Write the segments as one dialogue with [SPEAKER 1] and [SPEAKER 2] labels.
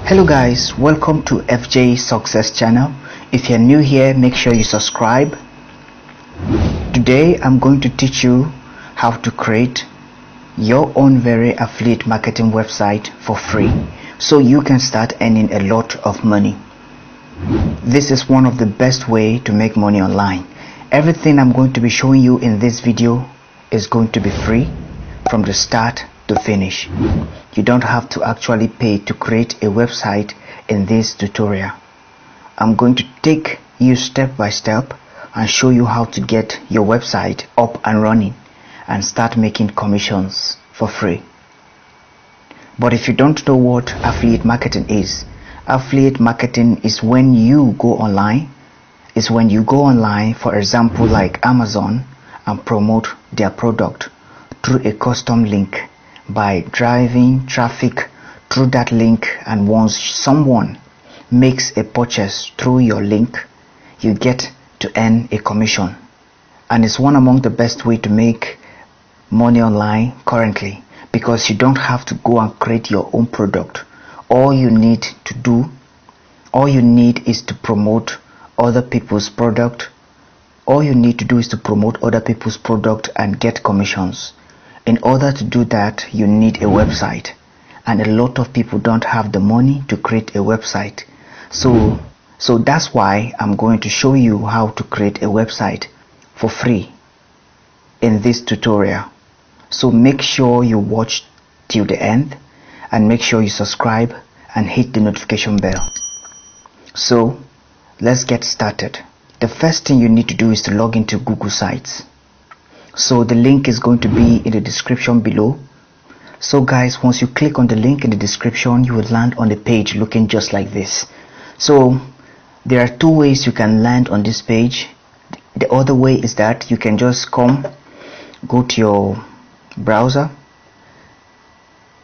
[SPEAKER 1] Hello guys, welcome to FJ Success channel. If you're new here, make sure you subscribe. Today I'm going to teach you how to create your own very affiliate marketing website for free so you can start earning a lot of money. This is one of the best way to make money online. Everything I'm going to be showing you in this video is going to be free from the start to finish. You don't have to actually pay to create a website in this tutorial. I'm going to take you step by step and show you how to get your website up and running and start making commissions for free. But if you don't know what affiliate marketing is, affiliate marketing is when you go online. It's when you go online, for example like Amazon, and promote their product through a custom link by driving traffic through that link, and once someone makes a purchase through your link, you get to earn a commission. And it's one among the best way to make money online currently, because you don't have to go and create your own product. All you need is to promote other people's product. All you need to do is to promote other people's product and get commissions. In order to do that, you need a website, and a lot of people don't have the money to create a website. So that's why I'm going to show you how to create a website for free in this tutorial. So make sure you watch till the end, and make sure you subscribe and hit the notification bell. So let's get started. The first thing you need to do is to log into Google Sites. So the link is going to be in the description below. So guys, once you click on the link in the description, you will land on the page looking just like this. So there are two ways you can land on this page. The other way is that you can just go to your browser,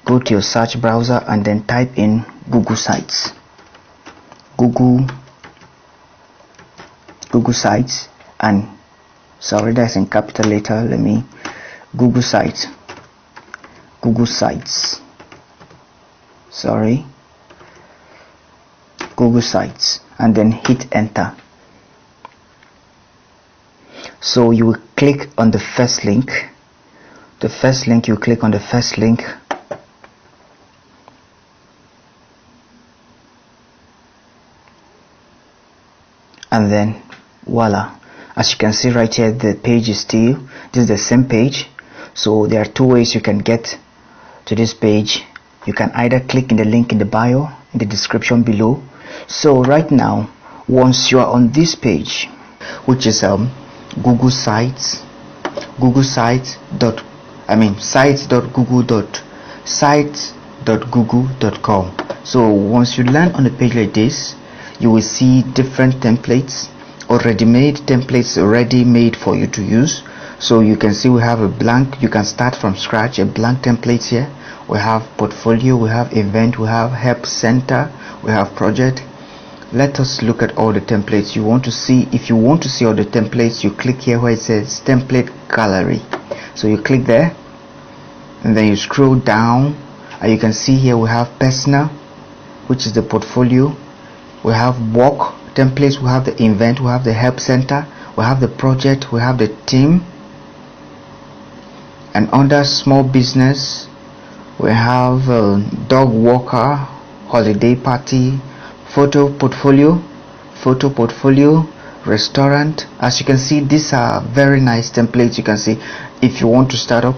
[SPEAKER 1] go to your search browser, and then type in Google Sites. Google Sites, and sorry, that's in capital letter. Let me Google Sites, sorry, Google Sites, and then hit enter. So you will click on the first link. You click on the first link, and then voila. As you can see right here, the page is this is the same page. So there are two ways you can get to this page. You can either click in the link in the bio in the description below. So right now, once you are on this page, which is sites.google.com. So once you land on a page like this, you will see different templates, already made for you to use. So you can see we have a blank, you can start from scratch, a blank template here. We have portfolio, we have event, we have help center, we have project. Let us look at all the templates you want to see. If you want to see all the templates, you click here where it says template gallery. So you click there, and then you scroll down, and you can see here we have personal, which is the portfolio. We have work templates, we have the event, we have the help center, we have the project, we have the team. And under small business, we have dog walker, holiday party, photo portfolio, restaurant. As you can see, these are very nice templates. You can see if you want to start up,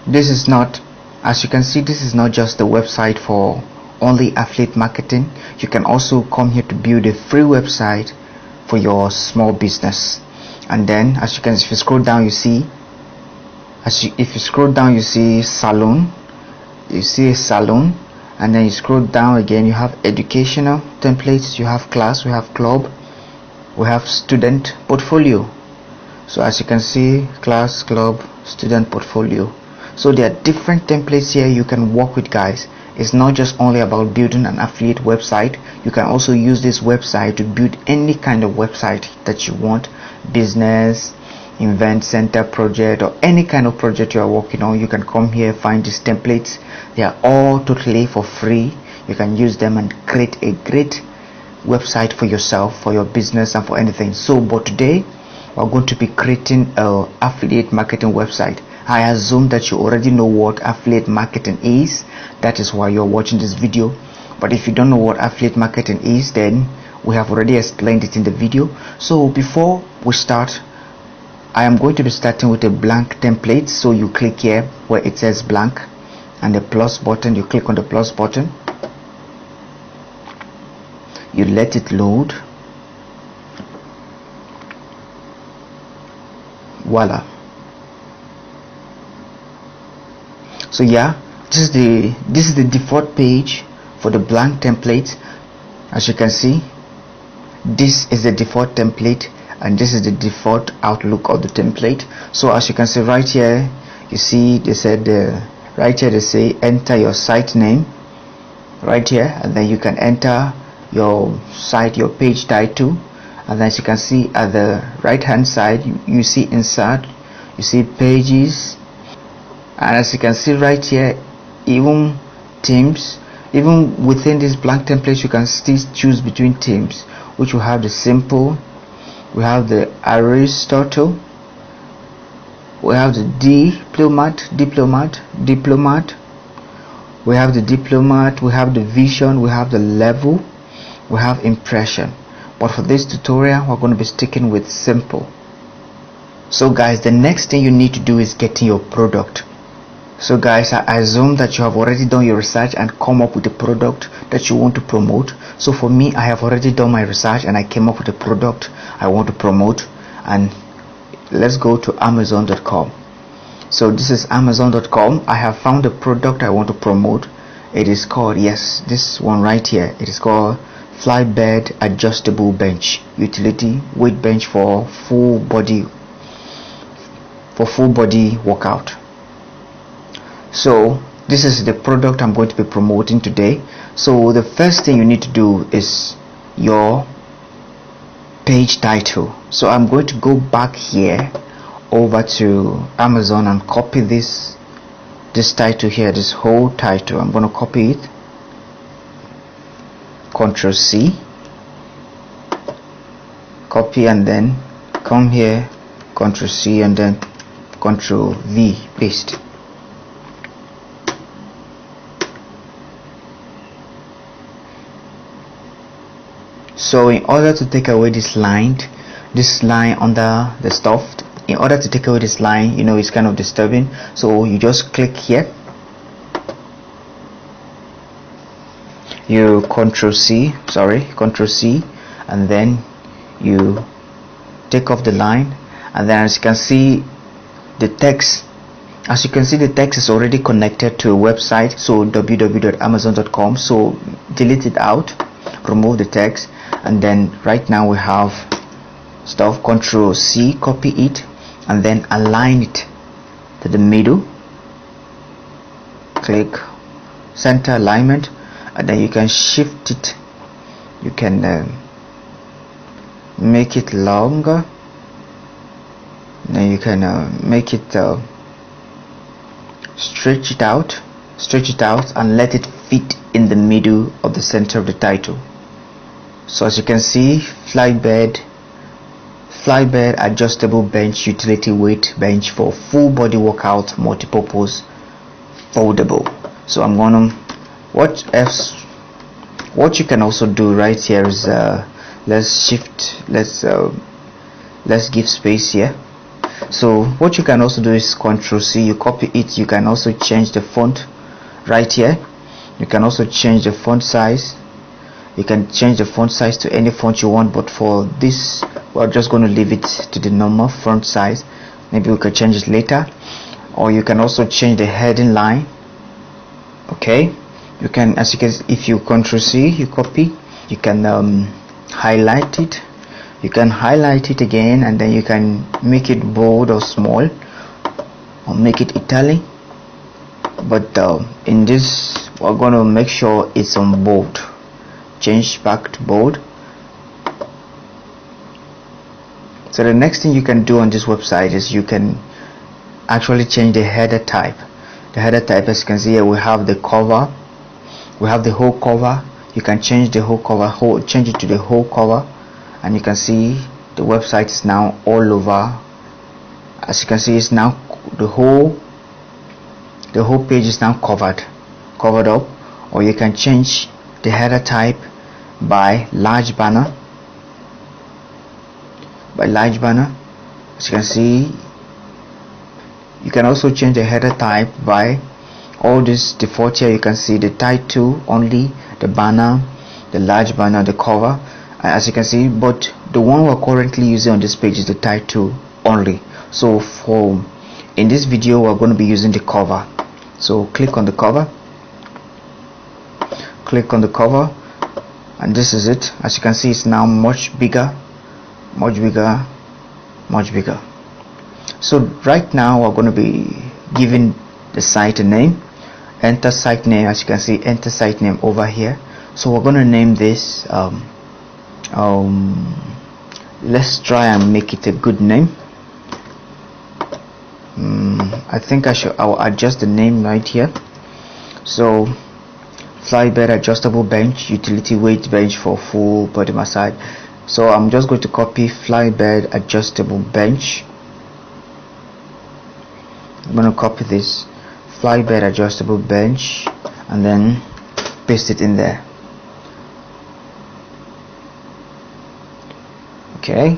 [SPEAKER 1] this is not, as you can see, this is not just the website for only affiliate marketing. You can also come here to build a free website for your small business. And then as you can see, if you scroll down, you see salon. You see a salon, and then you scroll down again, you have educational templates, you have class, we have club, we have student portfolio. So as you can see, class, club, student portfolio. So there are different templates here you can work with, guys. It's not just only about building an affiliate website. You can also use this website to build any kind of website that you want, business, event center, project, or any kind of project you are working on. You can come here, find these templates. They are all totally for free. you can use them and create a great website for yourself, for your business, and for anything. So but today we're going to be creating a affiliate marketing website. I assume that you already know what affiliate marketing is. That is why you're watching this video. But if you don't know what affiliate marketing is, then we have already explained it in the video. So before we start, I am going to be starting with a blank template. So you click here where it says blank and the plus button. You click on the plus button, you let it load. Voila. So yeah, this is the default page for the blank template. As you can see, this is the default template and this is the default outlook of the template. So as you can see right here, you see they said right here they say enter your site name right here, and then you can enter your site, your page title, and as you can see at the right hand side you see insert, you see pages, and as you can see right here, even themes, even within this blank template you can still choose between themes, which will have the simple, we have the Aristotle, we have the diplomat, we have the diplomat, we have the vision, we have the level, we have impression. But for this tutorial we're going to be sticking with simple. So guys, the next thing you need to do is getting your product. So guys, I assume that you have already done your research and come up with a product that you want to promote. So for me, I have already done my research and I came up with a product I want to promote. And let's go to amazon.com. So this is amazon.com. I have found a product I want to promote. It is called, yes, this one right here, it is called fly bed adjustable bench utility weight bench for full body workout. So this is the product I'm going to be promoting today. So the first thing you need to do is your page title. So I'm going to go back here over to Amazon and copy this title here, this whole title. I'm going to copy it, Ctrl C, copy, and then come here, Ctrl C, and then Ctrl V, paste. So in order to take away this line under the stuff, in order to take away this line, it's kind of disturbing, so you just click here, you Ctrl C, and then you take off the line, and then as you can see the text is already connected to a website, so www.amazon.com. so delete it out, remove the text, and then right now we have stuff. Ctrl C, copy it, and then align it to the middle, click center alignment, and then you can shift it, you can make it longer, then you can make it stretch it out and let it fit in the middle of the center of the title. So as you can see, fly bed adjustable bench utility weight bench for full body workout, multi-purpose, foldable. So I'm gonna, what you can also do right here is let's give space here. So what you can also do is Ctrl C, you copy it, you can also change the font right here, you can also change the font size. You can change the font size to any font you want, but for this we're just going to leave it to the normal font size. Maybe we can change it later. Or you can also change the heading line. Okay, you can, as you can, if you Ctrl C, you copy, you can highlight it, you can highlight it again, and then you can make it bold or small, or make it italic. But in this we're going to make sure it's on bold. Change back to bold. So the next thing you can do on this website is you can actually change the header type. The header type, as you can see here, we have the cover, we have the whole cover. You can change the whole cover, change it to the whole cover, and you can see the website is now all over. As you can see, it's now the whole page is now covered up. Or you can change the header type by large banner. As you can see, you can also change the header type by all this default here. You can see the title only, the banner, the large banner, the cover, as you can see. But the one we're currently using on this page is the title only. So in this video we're going to be using the cover. So click on the cover, and this is it. As you can see, it's now much bigger. So right now we're going to be giving the site a name. Enter site name. As you can see, enter site name over here. So we're going to name this let's try and make it a good name. I think I'll adjust the name right here. So flybed adjustable bench, utility weight bench for full body massage. So I'm just going to copy flybed adjustable bench. I'm going to copy this flybed adjustable bench and then paste it in there. Okay,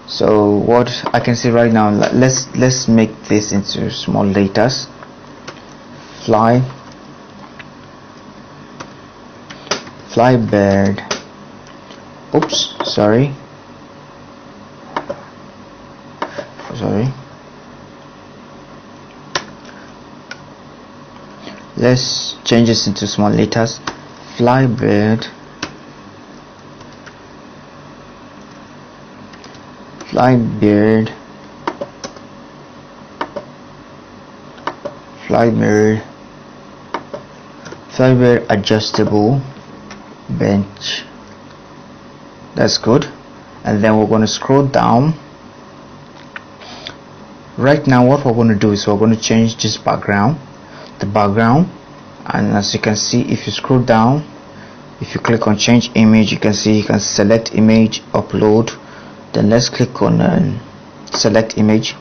[SPEAKER 1] so what I can see right now, let's make this into small letters. Flybed, oops, sorry, let's change this into small letters. Flybed adjustable bench. That's good. And then we're going to scroll down. Right now what we're going to do is we're going to change this background, and as you can see, if you scroll down, if you click on change image, you can see you can select image, upload. Then let's click on select image.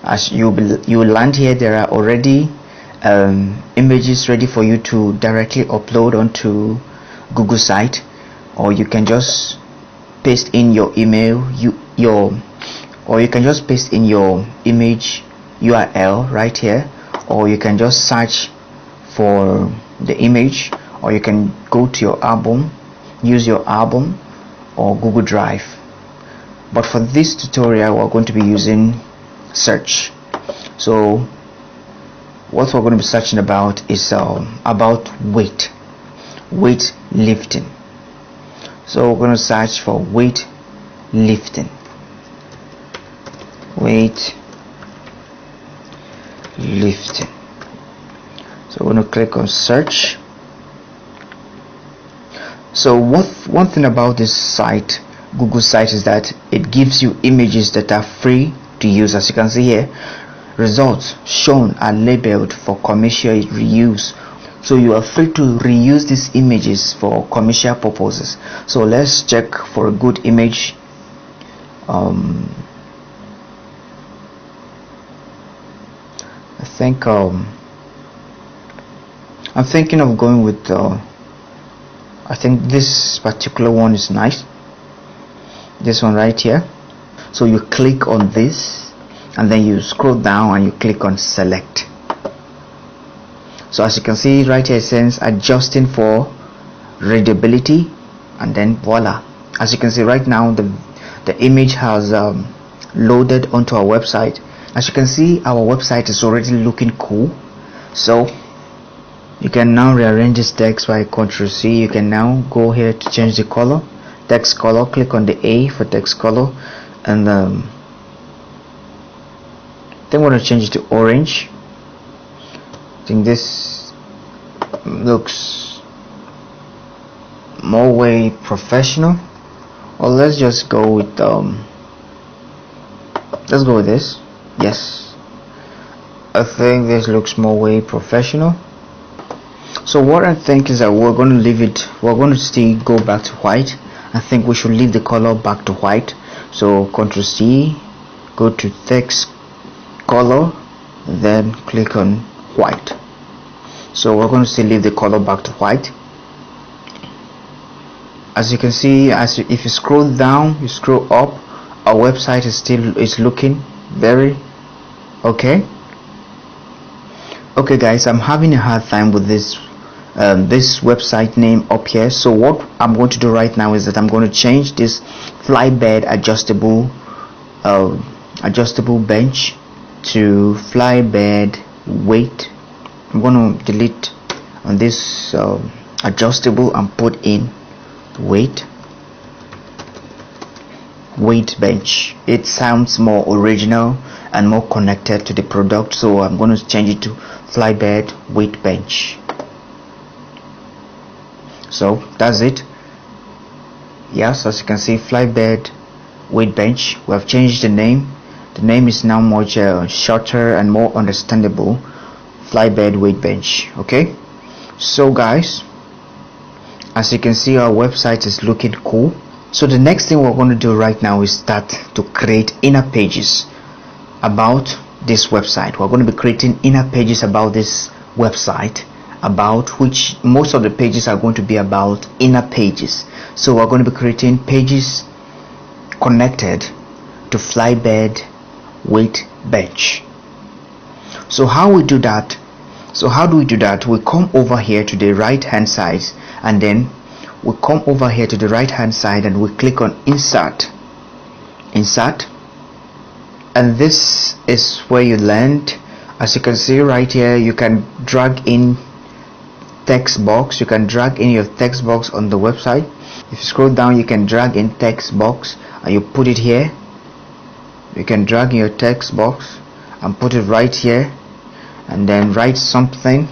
[SPEAKER 1] As you will land here, there are already images ready for you to directly upload onto Google site, or you can just paste in your email, or you can just paste in your image URL right here, or you can just search for the image, or you can go to your album, use your album or Google Drive. But for this tutorial we're going to be using search. So what we're going to be searching about is about weight lifting. So we're going to search for weight lifting. So we're going to click on search. So one thing about this site, Google site, is that it gives you images that are free to use. As you can see here, results shown are labeled for commercial reuse, so you are free to reuse these images for commercial purposes. So let's check for a good image. I'm thinking of going with I think this particular one is nice, this one right here. So you click on this and then you scroll down and you click on select. So as you can see right here, it says adjusting for readability, and then voila. As you can see right now, the image has loaded onto our website. As you can see, our website is already looking cool. So you can now rearrange this text by Ctrl+C. You can now go here to change the color, text color. Click on the A for text color, and then we're going to change it to orange. I think this looks more way professional. Or let's just go with this. Yes. I think this looks more way professional. So what I think is that we're going to leave it, we're going to still go back to white. I think we should leave the color back to white. So Ctrl C, go to text color, then click on white. So we're going to still leave the color back to white. As you can see, if you scroll down, you scroll up, our website is looking very okay. Okay guys, I'm having a hard time with this website name up here. So what I'm going to do right now is that I'm going to change this fly bed adjustable bench to fly bed weight. I'm going to delete on this adjustable and put in weight bench. It sounds more original and more connected to the product, so I'm going to change it to fly bed weight bench. So that's it. Yes, as you can see, fly bed weight bench. We have changed the name. The name is now much shorter and more understandable. Fly bed weight bench. Okay, so guys, as you can see, our website is looking cool. So the next thing we're going to do right now is start to create inner pages about this website. We're going to be creating inner pages about this website, about which most of the pages are going to be about inner pages. So we're going to be creating pages connected to fly bed weight bench. So how we do that? So how do we do that? We come over here to the right hand side, and then we come over here to the right hand side and we click on insert, and this is where you land. As you can see right here, you can drag in text box. You can drag in your text box on the website. If you scroll down, you can drag in text box and you put it here. You can drag in your text box and put it right here, and then write something.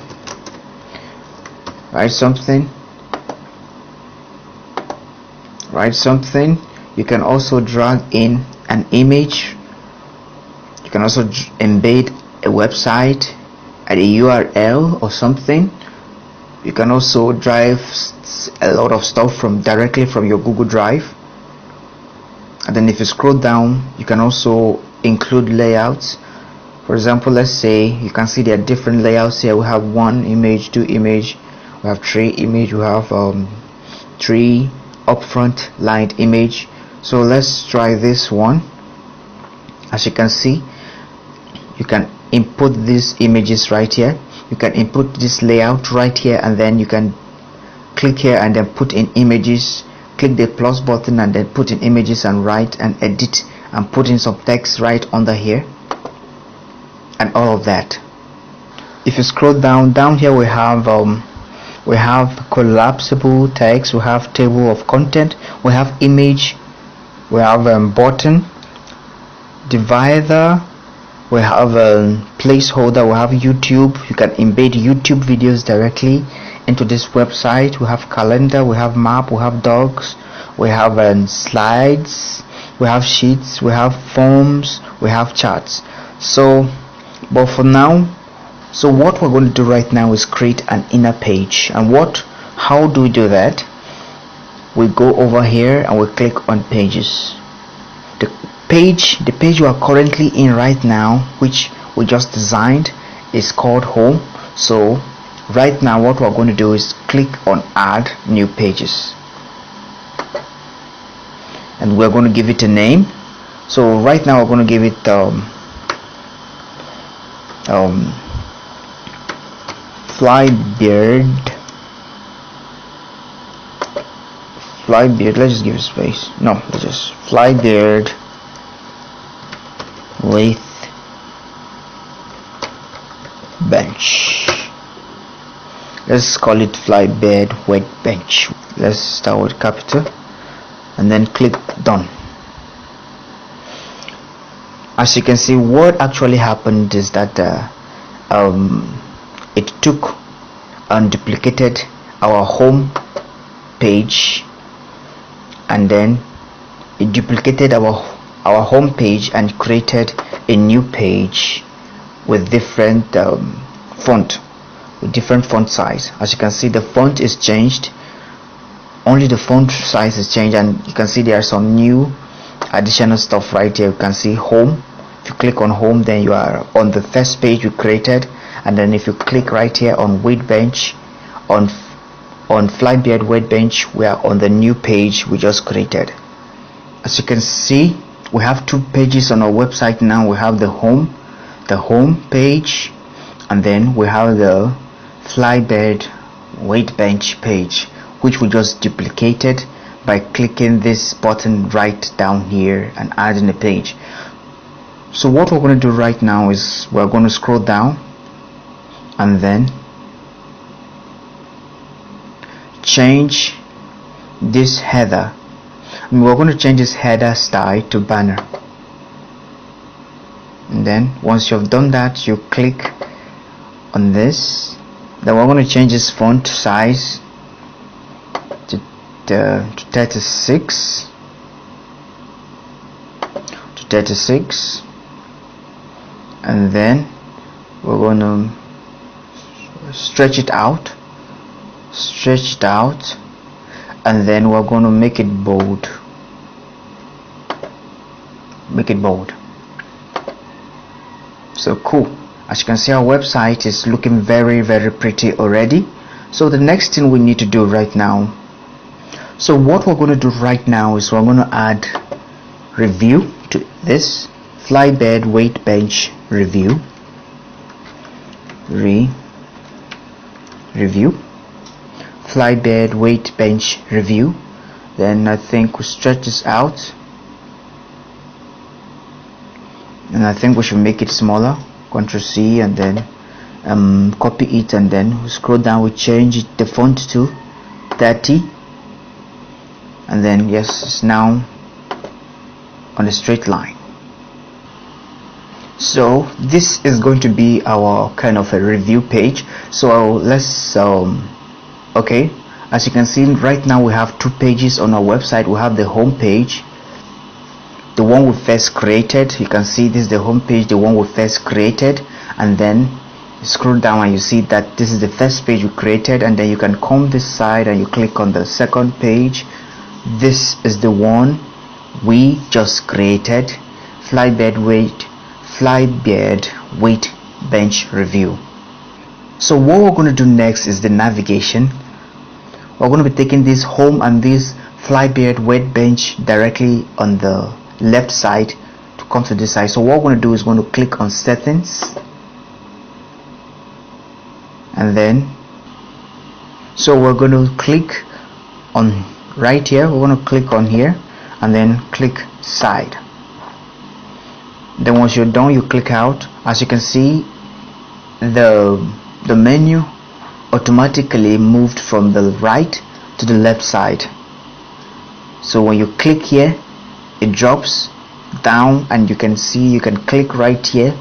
[SPEAKER 1] You can also drag in an image. You can also embed a website at a URL or something. You can also drive a lot of stuff directly from your Google Drive. And then if you scroll down, you can also include layouts. For example, let's say you can see there are different layouts here. We have 1 image, 2 image, we have 3 image, we have 3 upfront lined image. So let's try this one. As you can see, you can input these images right here. You can input this layout right here, and then you can click here and then put in images. Click the plus button and then put in images and write and edit and put in some text right under here, and all of that. If you scroll down here, we have collapsible text, we have table of content, we have image, we have button, divider, we have a placeholder, we have YouTube. You can embed YouTube videos directly into this website. We have calendar, we have map, we have docs, we have slides, we have sheets, we have forms, we have charts. So but for now, so what we're going to do right now is create an inner page. And how do we do that? We go over here and we click on pages. The page you are currently in right now, which we just designed, is called home. So right now what we're going to do is click on add new pages, and we're going to give it a name. So right now we're going to give it Flybeard, let's just give it space. No, let's just Flybeard with bench. Let's call it Flybeard with bench. Let's start with capital and then click done. As you can see, what actually happened is that it took and duplicated our home page, and then it duplicated our home page and created a new page with different font, with different font size. As you can see, the font is changed, only the font size is changed, and you can see there are some new additional stuff right here. You can see home. If you click on home, then you are on the first page we created, and then if you click right here on weight bench, on Flybeard weight bench, we are on the new page we just created. As you can see, we have two pages on our website now. We have the home page, and then we have the Flybeard weight bench page, which we just duplicated by clicking this button right down here and adding a page. So what we're going to do right now is we're going to scroll down and then change this header. We're going to change this header style to banner, and then once you've done that, you click on this. Then we're going to change this font size to 36 and then we're going to stretch it out, and then we're going to make it bold. So cool. As you can see, our website is looking very pretty already. So the next thing we need to do right now, so what we're going to do right now is we're going to add review to this Flybeard weight bench review. Review Flybeard weight bench review. Then I think we stretch this out, and I think we should make it smaller. Ctrl C, and then copy it, and then we scroll down, we change the font to 30, and then yes, it's now on a straight line. So this is going to be our kind of a review page. So let's okay, as you can see right now, we have two pages on our website. We have the home page, the one we first created. You can see this is the home page, the one we first created, and then you scroll down and you see that this is the first page we created, and then you can come this side and you click on the second page. This is the one we just created, Flybeard weight bench review. So what we're going to do next is the navigation. We're going to be taking this home and this Flybeard weight bench directly on the left side to come to this side. So what we're going to do is going to click on settings, and then so we're going to click on right here. We're going to click on here and then click side. Then once you're done, you click out. As you can see, the menu automatically moved from the right to the left side. So when you click here, it drops down, and you can see you can click right here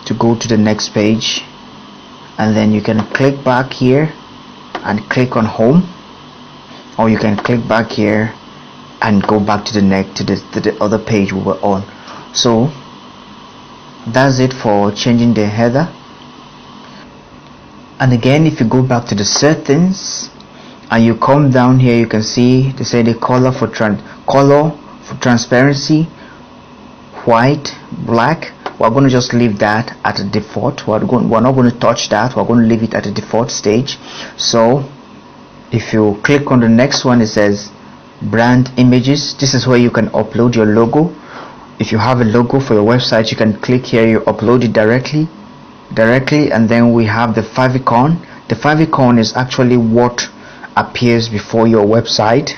[SPEAKER 1] to go to the next page, and then you can click back here and click on home, or you can click back here and go back to the other page we were on. So that's it for changing the header. And again, if you go back to the settings and you come down here, you can see they say the color for transparency, white, black. We're going to just leave that at a default. We're not going to touch that. We're going to leave it at a default stage. So if you click on the next one, it says brand images. This is where you can upload your logo. If you have a logo for your website, you can click here, you upload it directly, and then we have the favicon. The favicon is actually what appears before your website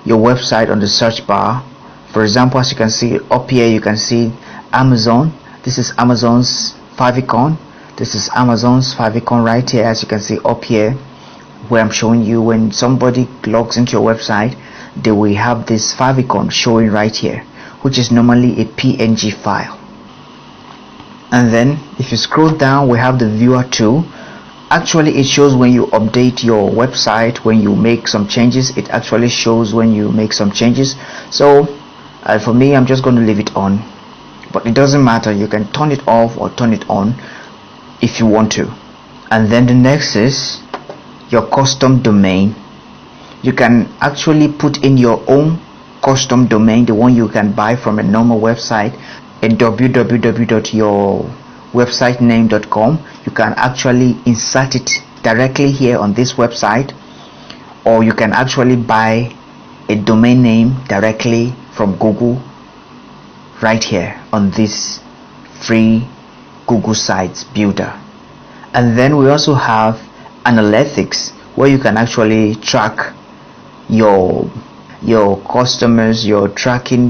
[SPEAKER 1] on the search bar. For example, as you can see up here, you can see Amazon. This is Amazon's favicon. This is Amazon's favicon right here. As you can see up here, where I'm showing you, when somebody logs into your website, they will have this favicon showing right here, which is normally a PNG file. And then if you scroll down, we have the viewer tool. Actually, it shows when you update your website, when you make some changes. It actually shows when you make some changes. So for me, I'm just going to leave it on, but it doesn't matter. You can turn it off or turn it on if you want to. And then the next is your custom domain. You can actually put in your own custom domain, the one you can buy from a normal website, a www.yourwebsitename.com. You can actually insert it directly here on this website, or you can actually buy a domain name directly from Google right here on this free Google Sites Builder. And then we also have analytics, where you can actually track your customers, your tracking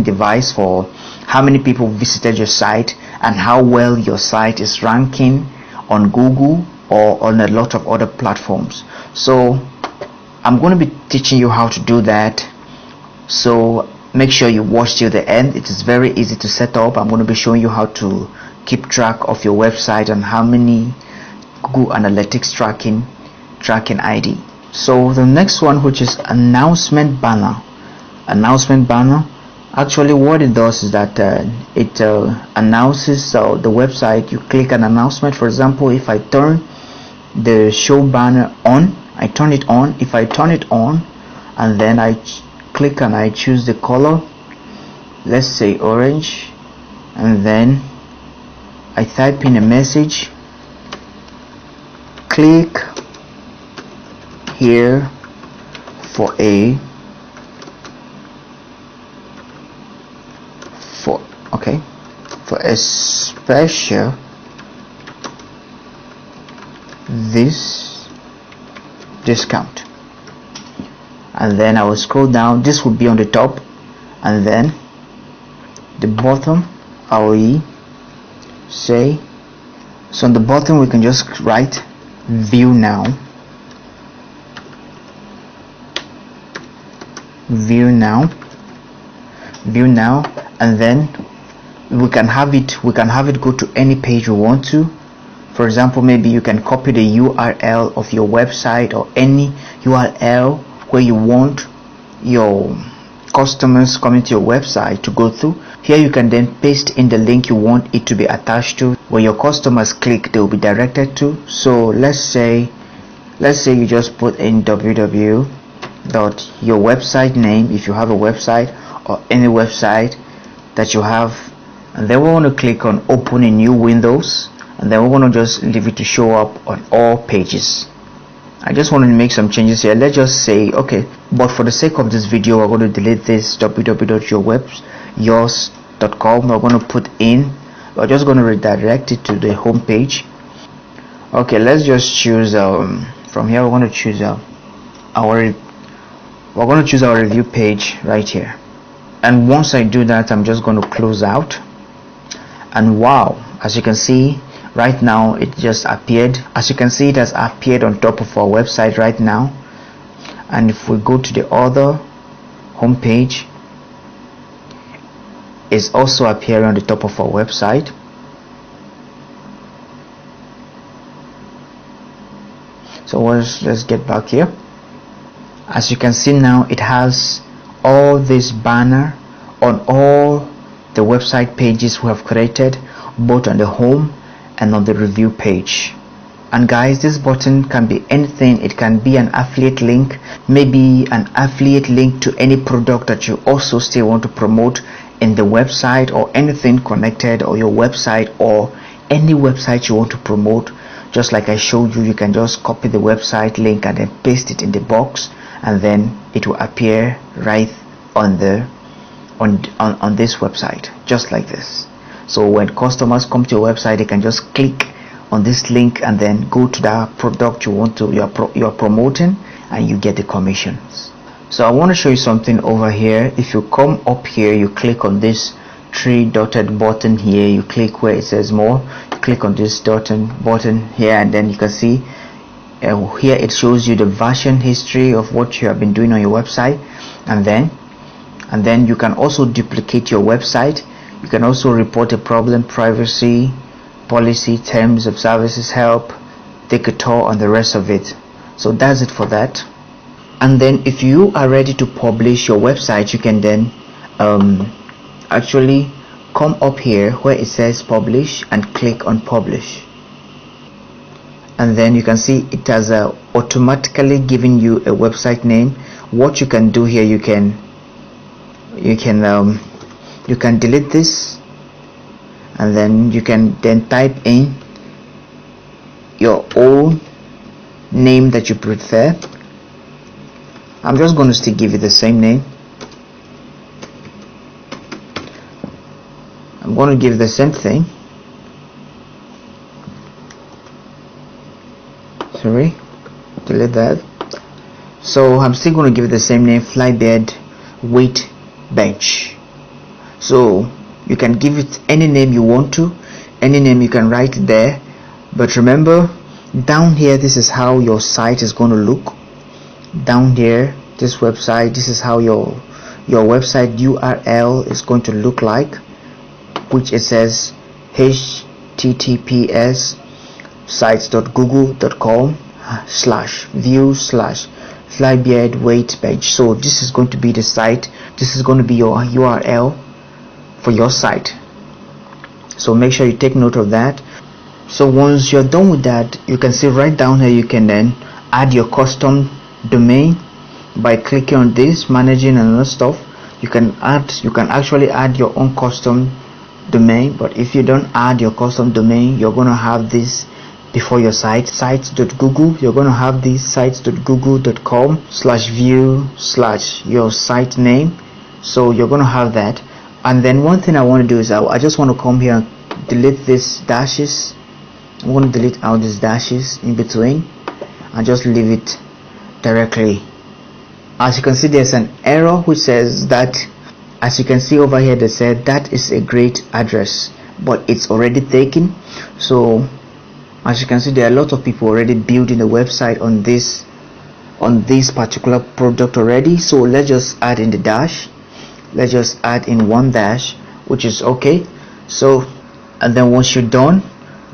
[SPEAKER 1] device for how many people visited your site and how well your site is ranking on Google or on a lot of other platforms. So I'm going to be teaching you how to do that, so make sure you watch till the end. It is very easy to set up. I'm going to be showing you how to keep track of your website and how many Google Analytics tracking ID. So the next one, which is announcement banner. Actually what it does is that it announces the website. You click an announcement. For example, if I turn the show banner on, I turn it on. If I turn it on and then I click and I choose the color, let's say orange, and then I type in a message, click here for a special this discount, and then I will scroll down. This will be on the top, and then the bottom I will say, so on the bottom we can just write view now, and then we can have it go to any page we want to. For example, maybe you can copy the URL of your website or any URL where you want your customers coming to your website to go through. Here you can then paste in the link you want it to be attached to. Where your customers click, they will be directed to. So let's say you just put in www.yourwebsitename, if you have a website or any website that you have, and then we want to click on open a new Windows, and then we want to just leave it to show up on all pages. I just want to make some changes here. Let's just say, okay, but for the sake of this video, we're going to delete this www.yours.com. We're going to put in, we're just going to redirect it to the home page. Okay, let's just choose from here. We're going to choose our review page right here. And once I do that, I'm just going to close out. And wow, as you can see right now, it just appeared. As you can see, it has appeared on top of our website right now. And if we go to the other home page, it's also appearing on the top of our website. So let's get back here. As you can see now, it has all this banner on all the website pages we have created, both on the home and on the review page. And guys, this button can be anything. It can be an affiliate link, maybe an affiliate link to any product that you also still want to promote in the website, or anything connected, or your website, or any website you want to promote. Just like I showed you, you can just copy the website link and then paste it in the box, and then it will appear right on this website, just like this. So when customers come to your website, they can just click on this link and then go to that product you want to you're promoting, and you get the commissions. So I want to show you something over here. If you come up here, you click on this three dotted button here, you click where it says more, you click on this button here, and then you can see here it shows you the version history of what you have been doing on your website. And then you can also duplicate your website. You can also report a problem, privacy policy, terms of services, help, take a tour, and the rest of it. So that's it for that. And then if you are ready to publish your website, you can then actually come up here where it says publish and click on publish, and then you can see it has automatically given you a website name. What you can do here, you can delete this, and then you can type in your own name that you prefer. I'm just going to still give it the same name. I'm going to give the same thing. Sorry, delete that. So I'm still going to give it the same name, Flybed Weight Bench. So you can give it any name you want to, any name you can write there. But remember, down here, this is how your site is going to look. Down here, this website, this is how your website URL is going to look like, which it says https sites.google.com/view/flybeard weight bench. So this is going to be the site, this is going to be your URL for your site. So make sure you take note of that. So once you're done with that, you can see right down here, you can then add your custom domain by clicking on this, managing and other stuff. You can actually add your own custom domain. But if you don't add your custom domain, you're going to have this before your site, sites.google. You're going to have this sites.google.com/view/your site name. So you're going to have that. And then one thing I want to do is I just want to come here and delete these dashes. I'm going to delete out these dashes in between and just leave it directly. As you can see, there's an error which says that, as you can see over here, they said that is a great address, but it's already taken. So as you can see, there are a lot of people already building a website on this particular product already. So let's just add in the dash. Let's just add in one dash, which is okay. So, and then once you're done,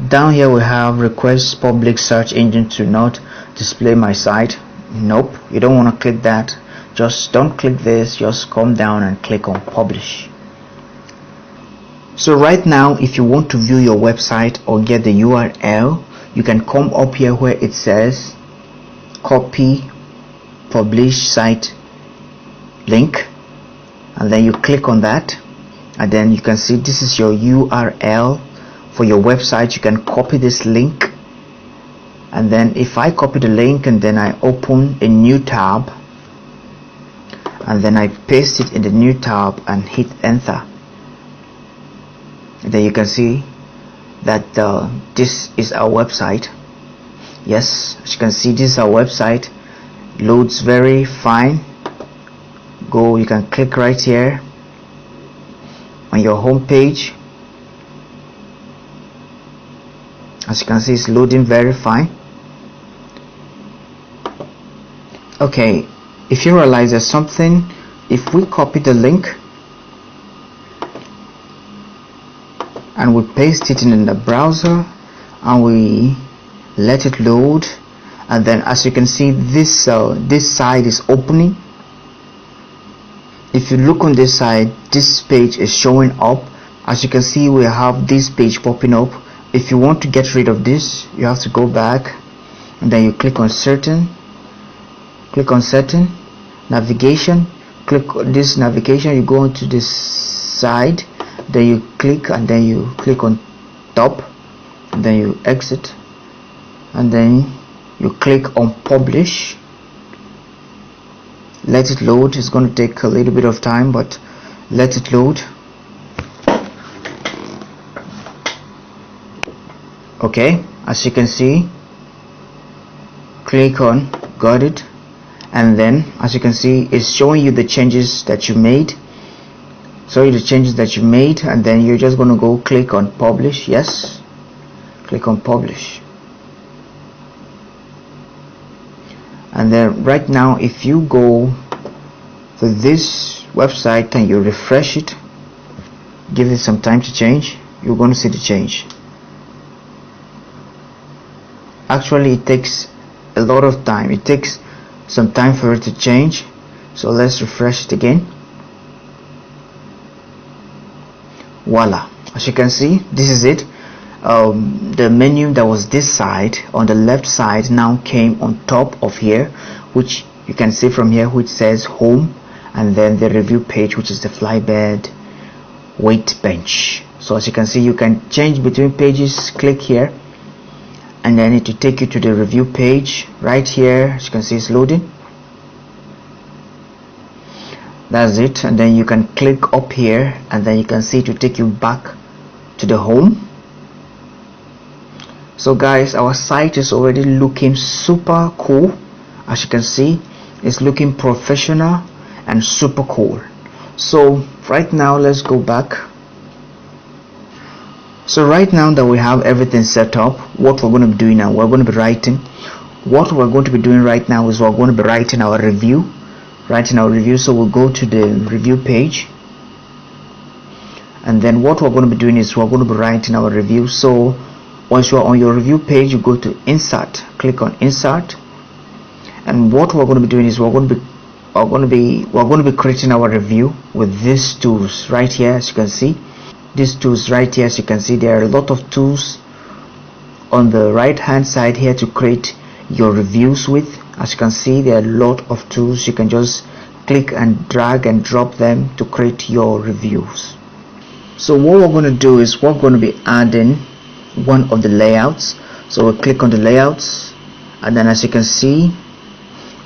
[SPEAKER 1] down here we have request public search engine to not display my site. Nope, you don't want to click that. Just don't click this, just come down and click on publish. So right now, if you want to view your website or get the URL, you can come up here where it says copy publish site link, and then you click on that, and then you can see this is your URL for your website. You can copy this link, and then if I copy the link and then I open a new tab, and then I paste it in the new tab and hit enter, and then you can see that this is our website. Yes, as you can see, this is our website. Loads very fine. You can click right here on your home page. As you can see, it's loading very fine. Okay, if you realize there's something, if we copy the link and we paste it in the browser and we let it load, and then as you can see, this side is opening. If you look on this side, this page is showing up. As you can see, we have this page popping up. If you want to get rid of this, you have to go back, and then you click on setting, navigation, click on this navigation, you go into this side, then you click, and then you click on top, and then you exit, and then you click on publish. Let it load. It's going to take a little bit of time, but let it load. Okay, as you can see, click on got it, and then as you can see, it's showing you the changes that you made. And then you're just going to go click on publish. Yes, click on publish. And then right now, if you go to this website and you refresh it, give it some time to change, you're going to see the change. Actually, it takes a lot of time. It takes some time for it to change. So let's refresh it again. Voila, as you can see, this is it. The menu that was this side on the left side now came on top of here, which you can see from here, which says home, and then the review page, which is the fly bed weight bench. So as you can see, you can change between pages. Click here and then it will take you to the review page. Right here, as you can see, it's loading. That's it. And then you can click up here and then you can see it will take you back to the home. So guys, our site is already looking super cool. As you can see, it's looking professional and super cool. So right now, let's go back. So right now that we have everything set up, what we're going to be doing now, we're going to be writing. What we're going to be doing right now is we're going to be writing our review. So we'll go to the review page, and then what we're going to be doing is we're going to be writing our review. So once you're on your review page, you go to insert, click on insert, and what we're going to be doing is we're going to be creating our review with these tools right here. As you can see, these tools right here, as you can see, there are a lot of tools on the right hand side here to create your reviews with. As you can see, there are a lot of tools. You can just click and drag and drop them to create your reviews. So what we're going to do is we're going to be adding one of the layouts. So we'll click on the layouts, and then as you can see,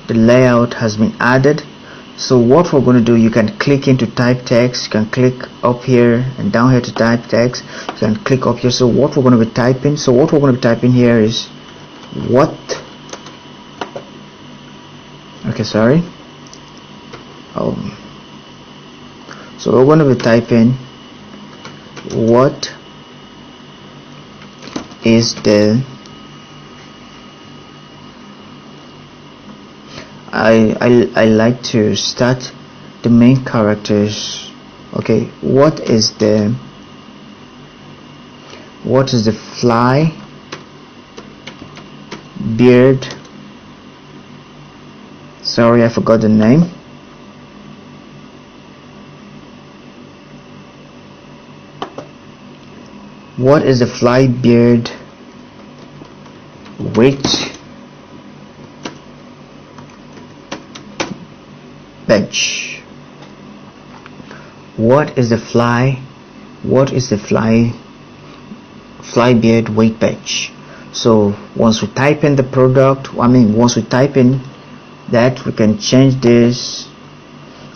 [SPEAKER 1] the layout has been added. So what we're going to do, you can click into type text, you can click up here and down here to type text, you can click up here. So what we're going to be typing, here is what, okay, sorry, so we're going to be typing what is the, I like to start the main characters. Okay, what is the fly beard, sorry I forgot the name, what is the fly beard weight bench? What is the fly beard weight bench? So once we type in the product, once we type in that, we can change this.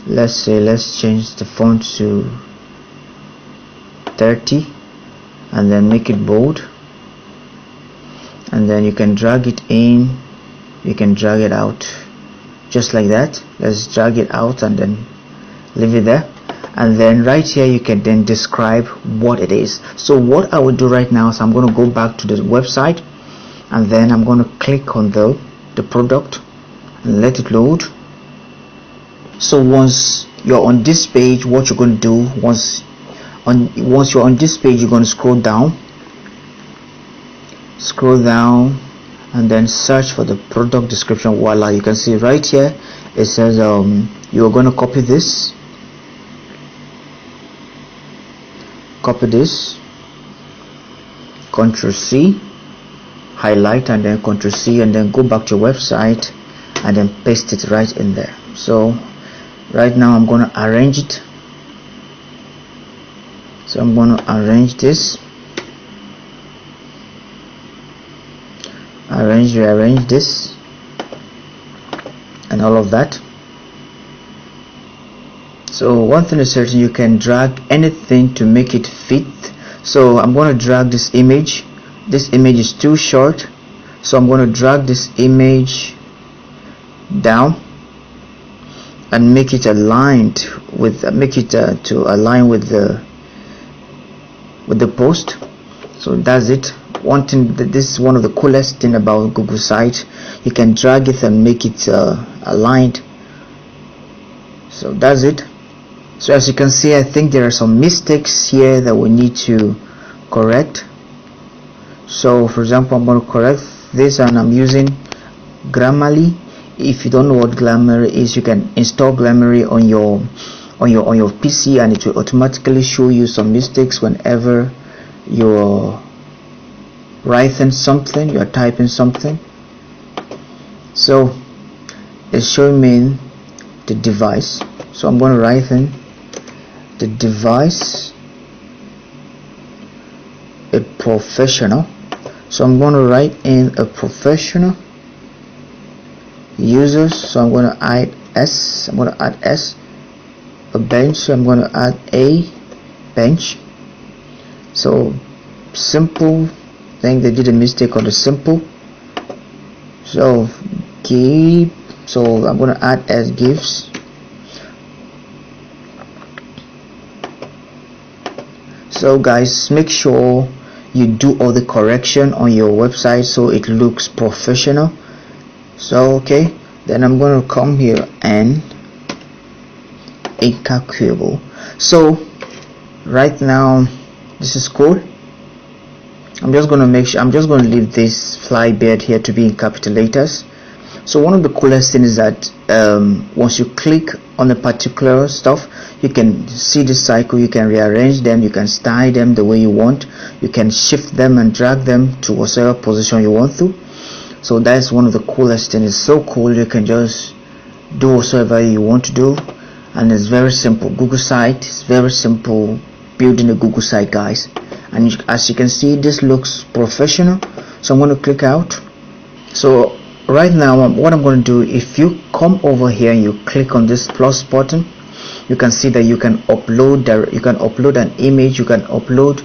[SPEAKER 1] Let's change the font to 30 and then make it bold, and then you can drag it in, you can drag it out just like that. Let's drag it out and then leave it there, and then right here you can then describe what it is. So what I will do right now is I'm going to go back to the website, and then I'm going to click on the product and let it load. So once you're on this page, what you're going to do, once you're on this page, you're going to scroll down and then search for the product description. Voila, you can see right here it says you're going to copy this, Ctrl C, highlight, and then Ctrl C, and then go back to your website and then paste it right in there. So right now I'm going to arrange it. So I'm going to arrange this, rearrange this and all of that. So one thing is certain, you can drag anything to make it fit. So I'm going to drag this image. This image is too short, so I'm going to drag this image down and make it aligned with to align with the post. So that's it. One thing, that this is one of the coolest thing about Google site, you can drag it and make it aligned. So that's it. So as you can see, I think there are some mistakes here that we need to correct. So for example, I'm going to correct this, and I'm using Grammarly. If you don't know what Grammarly is, you can install Grammarly on on your PC, and it will automatically show you some mistakes whenever you're writing something, you're typing something. So it's showing me the device, so I'm going to write in the device, a professional. So I'm going to write in a professional users, so I'm going to add S, a bench, so I'm going to add a bench. So simple, I think they did a mistake on the simple, so give, so I'm going to add as gives. So guys, make sure you do all the correction on your website so it looks professional. So okay, then I'm going to come here and incalculable. So right now this is cool. I'm just going to leave this fly bed here to be in capital letters. So one of the coolest things is that once you click on a particular stuff, you can see the cycle, you can rearrange them, you can style them the way you want, you can shift them and drag them to whatever position you want to. So that's one of the coolest things. It's so cool, you can just do whatever you want to do, and it's very simple. Google site, it's very simple building a Google site, guys. And as you can see, this looks professional. So I'm going to click out. So right now what I'm going to do, if you come over here and you click on this plus button, you can see that you can upload an image, you can upload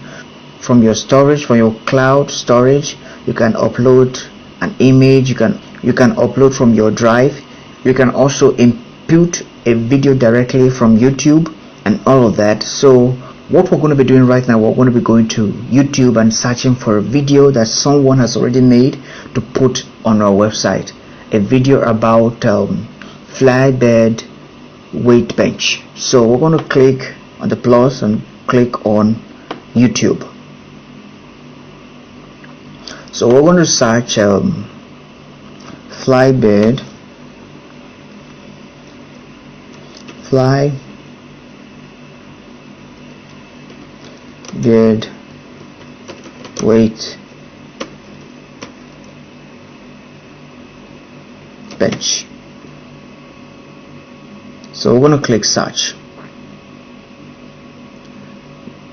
[SPEAKER 1] from your storage, from your cloud storage, you can upload an image, you can upload from your drive, you can also input a video directly from YouTube and all of that. So what we're going to be doing right now, we're going to be going to YouTube and searching for a video that someone has already made to put on our website, a video about fly bed weight bench. So we're going to click on the plus and click on YouTube. So we're going to search fly bed weight bench. So we're going to click search.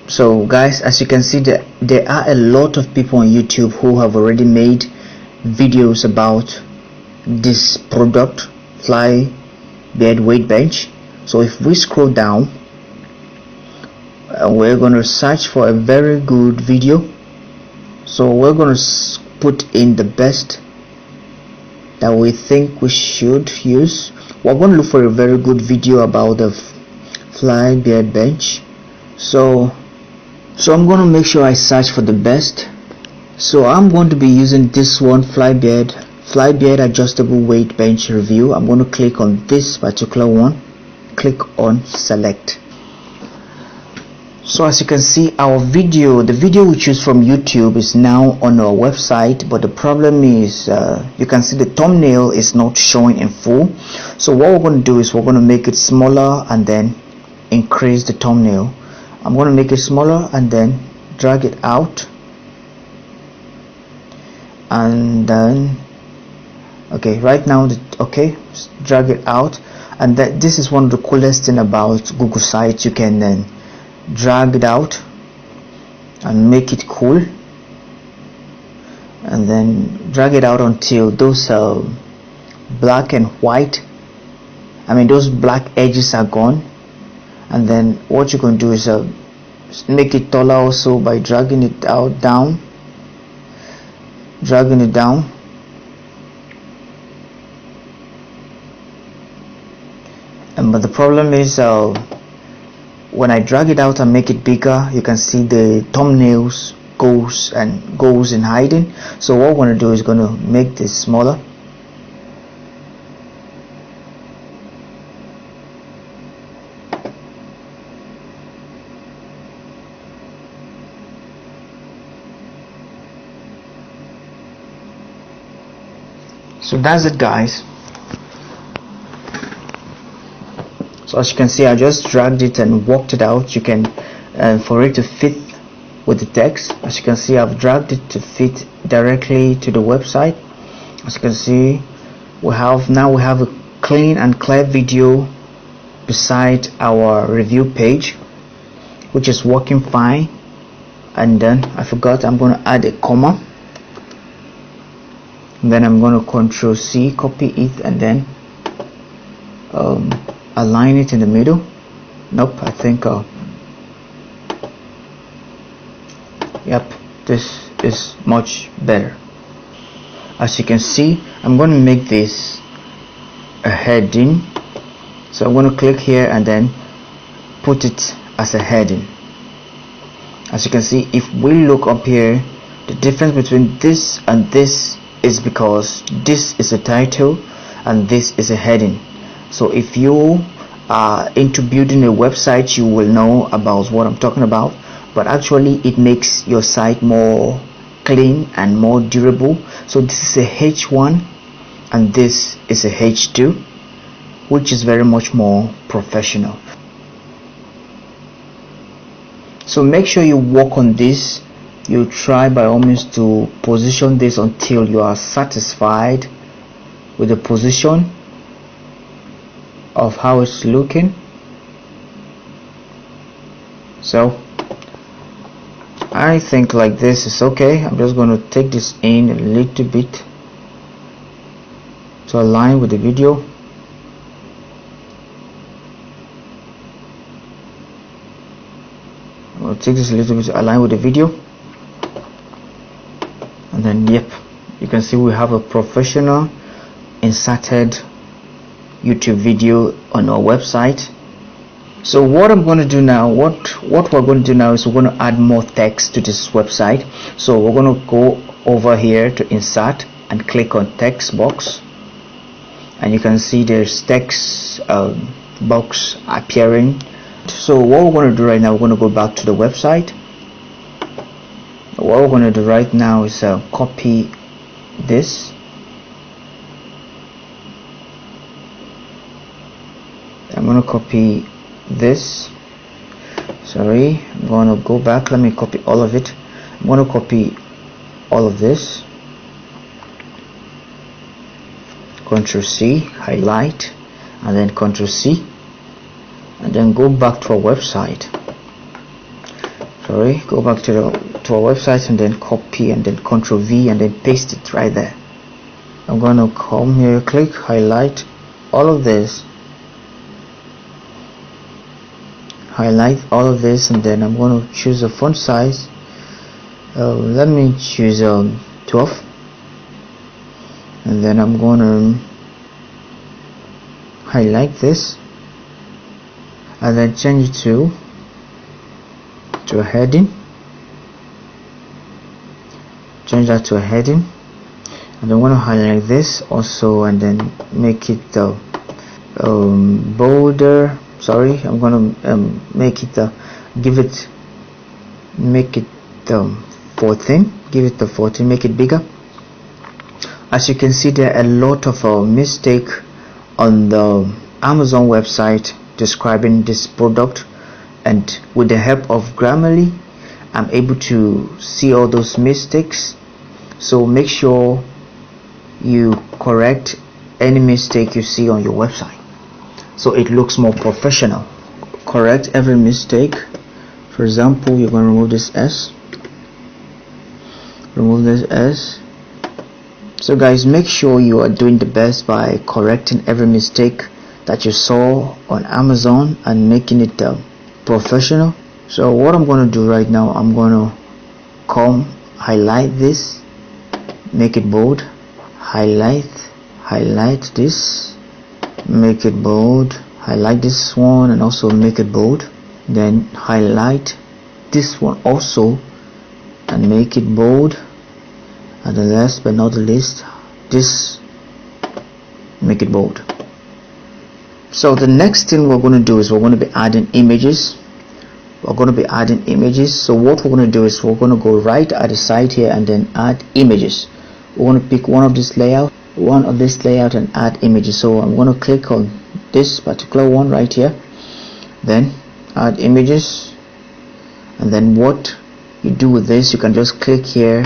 [SPEAKER 1] So guys, as you can see, there are a lot of people on YouTube who have already made videos about this product, fly bed weight bench. So if we scroll down, we're going to search for a very good video. So we're going to put in the best that we think we should use. We're going to look for a very good video about the fly bed bench. So I'm going to make sure I search for the best. So I'm going to be using this one, fly bed adjustable weight bench review. I'm going to click on this particular one, click on select. So as you can see, our video, the video we choose from YouTube, is now on our website, but the problem is you can see the thumbnail is not showing in full. So what we're going to do is we're going to make it smaller and then increase the thumbnail. I'm going to make it smaller and then drag it out, and then okay, right now drag it out. And this is one of the coolest thing about Google Sites. You can then drag it out and make it cool, and then drag it out until those black and white, those black edges are gone. And then what you're going to do is make it taller also by dragging it down, but the problem is when I drag it out and make it bigger, you can see the thumbnails goes in hiding. So what we're going to do is going to make this smaller. So that's it, guys. So as you can see, I just dragged it and worked it out. You can for it to fit with the text, as you can see, I've dragged it to fit directly to the website. As you can see, we have a clean and clear video beside our review page, which is working fine. And then I forgot, I'm going to add a comma, and then I'm going to Control C, copy it, and then align it in the middle. Nope, I think yep, this is much better. As you can see, I'm going to make this a heading, so I'm going to click here and then put it as a heading. As you can see, if we look up here, the difference between this and this is because this is a title and this is a heading. So if you are into building a website, you will know about what I'm talking about. But actually it makes your site more clean and more durable. So this is a H1 and this is a H2, which is very much more professional. So make sure you work on this. You try by all means to position this until you are satisfied with the position of how it's looking. So I think like this is okay. I'm just going to take this in a little bit to align with the video. I'll take this a little bit to align with the video, and then yep, you can see we have a professional inserted YouTube video on our website. So what I'm going to do now, what we're going to do now is we're going to add more text to this website. So we're going to go over here to insert and click on text box, and you can see there's text box appearing. So what we're going to do right now, we're going to go back to the website. What we're going to do right now is copy this, I'm going to copy this. Sorry, I'm going to go back. Let me copy all of it. I'm going to copy all of this, Ctrl C, highlight, and then Ctrl C, and then go back to our website. Sorry, go back to our website and then copy and then Ctrl V and then paste it right there. I'm going to come here, click, highlight all of this, highlight all of this, and then I'm going to choose a font size. Let me choose 12, and then I'm going to highlight this and then change it to a heading. Change that to a heading, and I want to highlight this also and then make it bolder. Sorry, I'm going to make it make it 14, give it the 14, make it bigger. As you can see, there are a lot of mistake on the Amazon website describing this product, and with the help of Grammarly I'm able to see all those mistakes. So make sure you correct any mistake you see on your website so it looks more professional. Correct every mistake. For example, you're going to remove this S, remove this S. So guys, make sure you are doing the best by correcting every mistake that you saw on Amazon and making it professional. So what I'm going to do right now, I'm going to come highlight this, make it bold, highlight this, make it bold, highlight this one and also make it bold, then highlight this one also and make it bold, and the last but not the least, this, make it bold. So the next thing we're going to do is we're going to be adding images. So what we're going to do is we're going to go right at the side here and then add images. We're going to pick one of this layout and add images. So I'm going to click on this particular one right here, then add images, and then what you do with this, you can just click here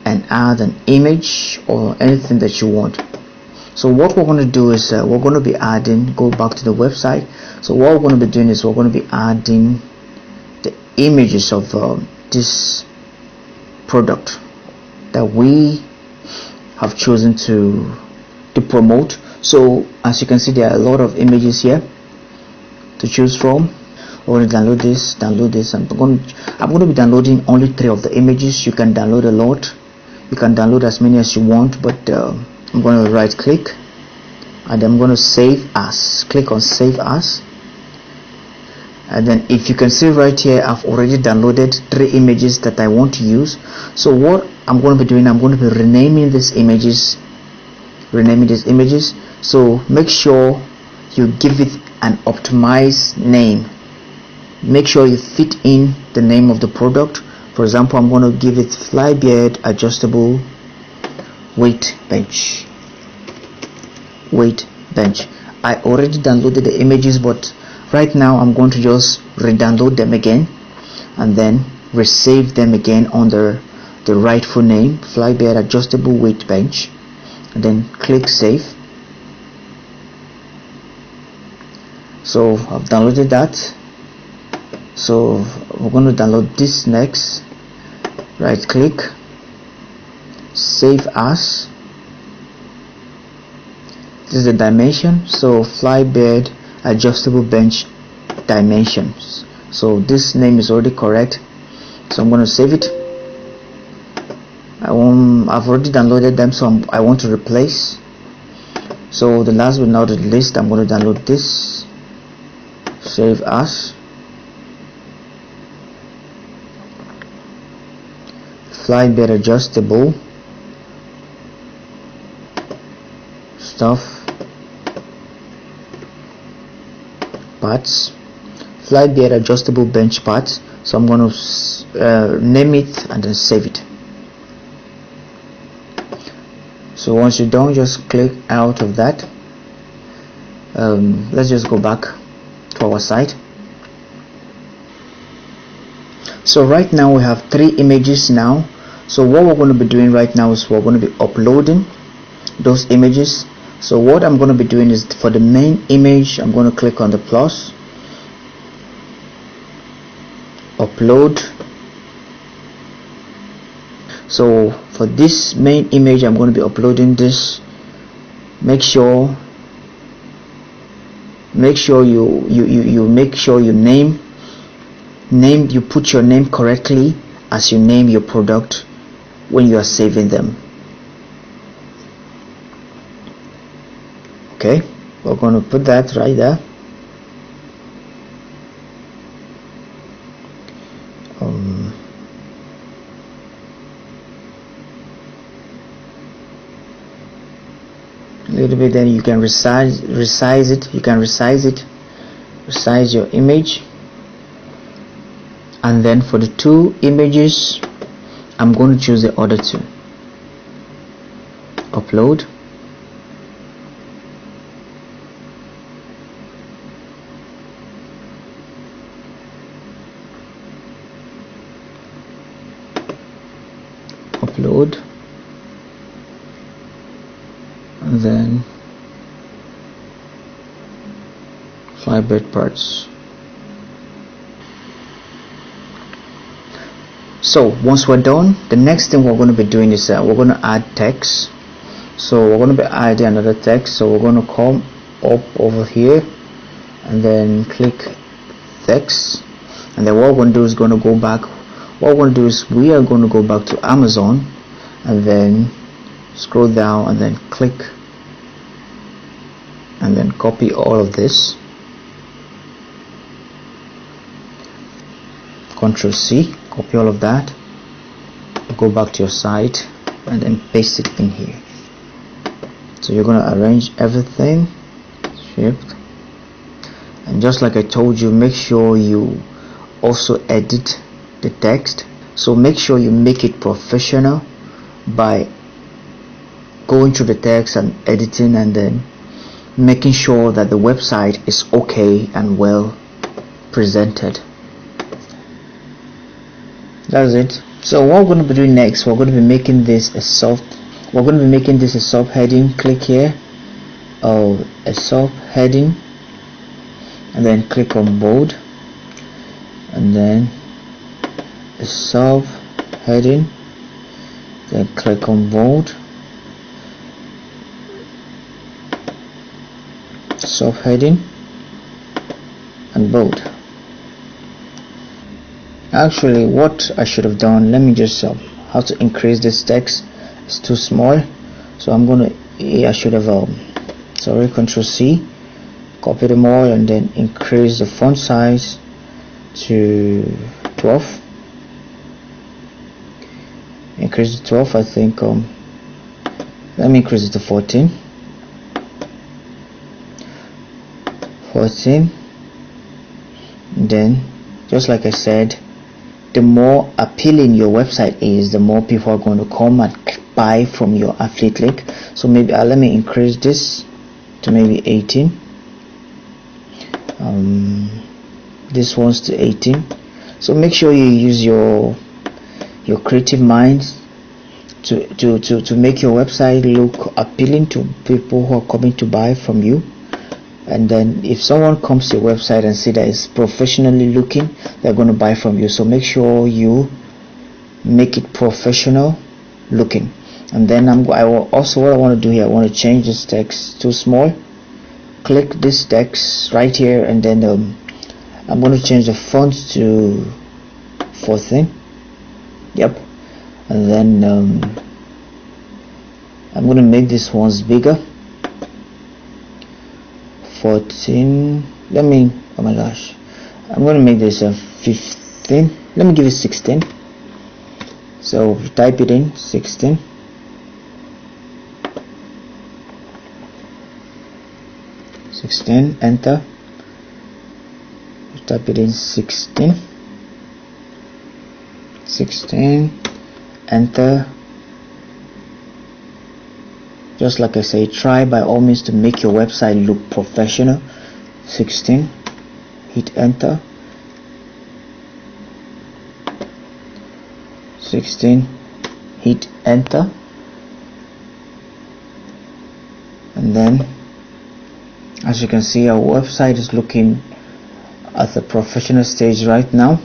[SPEAKER 1] and add an image or anything that you want. So what we're going to do is we're going to be adding, go back to the website. So what we're going to be doing is we're going to be adding the images of this product that we have chosen to promote. So as you can see, there are a lot of images here to choose from. We're going to download this. I'm going to be downloading only 3 of the images. You can download a lot, you can download as many as you want, but I'm going to right click and I'm going to save as. Click on save as, and then if you can see right here, I've already downloaded 3 images that I want to use. So what I'm going to be doing, I'm going to be renaming these images. So make sure you give it an optimized name. Make sure you fit in the name of the product. For example, I'm going to give it fly beard adjustable weight bench. I already downloaded the images, but right now I'm going to just re-download them again and then resave them again under the rightful name, fly beard adjustable weight bench, and then click save. So I've downloaded that. So we're going to download this next. Right click, save as. This is the dimension, so fly beard adjustable bench dimensions. So this name is already correct, so I'm going to save it. I've already downloaded them, so I want to replace. So the last but not the least, I'm going to download this, save as, fly beard adjustable stuff parts, fly beard adjustable bench parts. So I'm going to name it and then save it. So once you're done, just click out of that. Let's just go back to our site. So right now we have 3 images now. So what we're going to be doing right now is we're going to be uploading those images. So what I'm going to be doing is, for the main image, I'm going to click on the plus, upload. So for this main image, I'm going to be uploading this. Make sure you put your name correctly as you name your product when you are saving them. Okay, we're going to put that right there. A little bit, then you can resize it. You can resize your image. And then for the 2 images, I'm going to choose the other 2. Upload. Upload. And then fly beard parts. So once we're done, the next thing we're going to be doing is we're going to add text. So we're going to be adding another text. So we're going to come up over here and then click text, and then what we're going to do is going to go back. What we're going to do is we are going to go back to Amazon and then scroll down and then click and then copy all of this, Ctrl C, copy all of that, go back to your site and then paste it in here. So you're going to arrange everything, shift, and just like I told you, make sure you also edit the text. So make sure you make it professional by going through the text and editing, and then making sure that the website is okay and well presented. That's it. So what we're going to be doing next, we're going to be making this a subheading. Click here, a subheading, and then click on bold, and then a subheading, then click on bold, subheading, and bold. Actually, what I should have done, let me just how to increase this text. It's too small, so I should have Control C, copy them all, and then increase the font size to 12. Increase to 12. I think let me increase it to 14. 14. And then, just like I said, the more appealing your website is, the more people are going to come and buy from your affiliate link. So maybe let me increase this to maybe 18. This one's to 18. So make sure you use your creative minds to make your website look appealing to people who are coming to buy from you. And then if someone comes to your website and see that it's professionally looking, they're going to buy from you. So make sure you make it professional looking. And then what I want to do here, I want to change this text to small. Click this text right here, and then I'm going to change the font to 14. Yep. And then I'm going to make this ones bigger. 14. Oh my gosh, I'm going to make this a 15. Let me give it 16. So type it in 16. Enter. Type it in 16. Enter. Just like I say, try by all means to make your website look professional. 16. Hit enter. 16. Hit enter. And then, as you can see, our website is looking at the professional stage right now.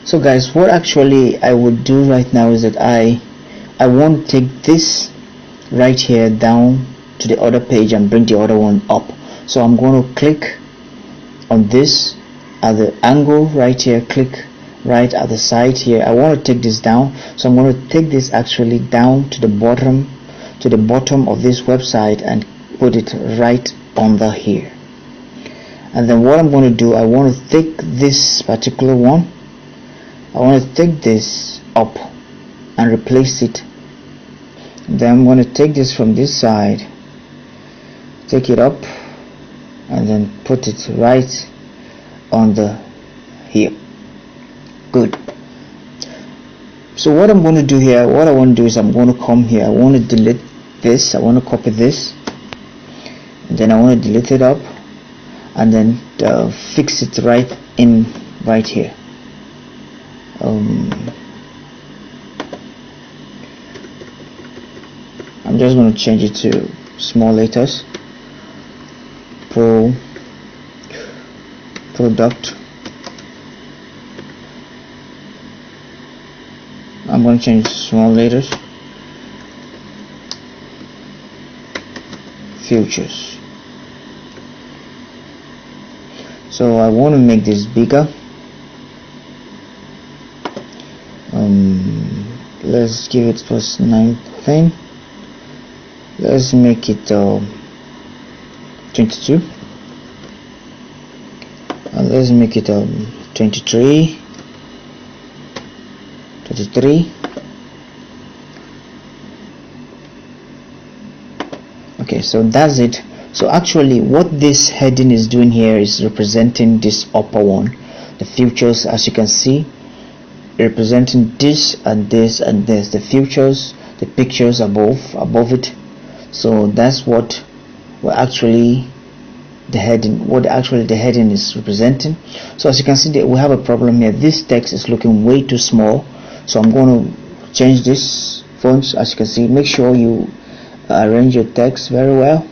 [SPEAKER 1] So guys, what actually I would do right now is that I want to take this right here down to the other page and bring the other one up. So I'm going to click on this at the angle right here, click right at the side here. I want to take this down, so I'm going to take this actually down to the bottom of this website and put it right under here. And then what I'm going to do, I want to take this particular one, I want to take this up and replace it. Then I'm going to take this from this side, take it up, and then put it right under here. Good. So what I'm going to do here, what I want to do is I'm going to come here, I want to delete this, I want to copy this, and then I want to delete it up, and then fix it right here. I'm just going to change it to small letters. Product. I'm going to change small letters. Futures. So I want to make this bigger. Let's give it plus 19. Let's make it 22. And let's make it 23. Okay, so that's it. So actually what this heading is doing here is representing this upper one, the futures, as you can see, representing this and this and this, the futures, the pictures above it. So that's what actually the heading is representing. So as you can see that we have a problem here. This text is looking way too small, so I'm going to change this font. As you can see, make sure you arrange your text very well.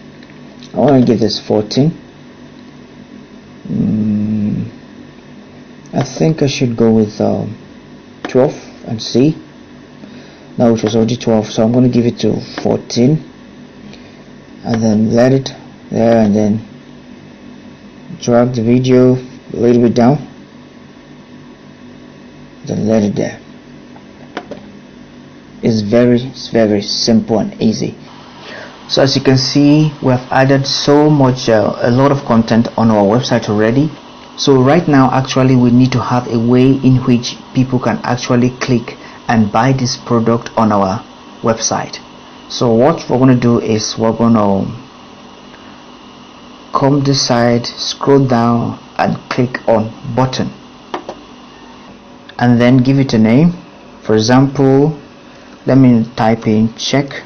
[SPEAKER 1] I want to give this 14. I think I should go with 12 and see. Now it was already 12, so I'm going to give it to 14 and then let it there, and then drag the video a little bit down, then let it there. It's very simple and easy. So as you can see, we have added so much a lot of content on our website already. So right now actually we need to have a way in which people can actually click and buy this product on our website. So what we're going to do is we're going to come this side, scroll down and click on Burton, and then give it a name. For example, let me type in check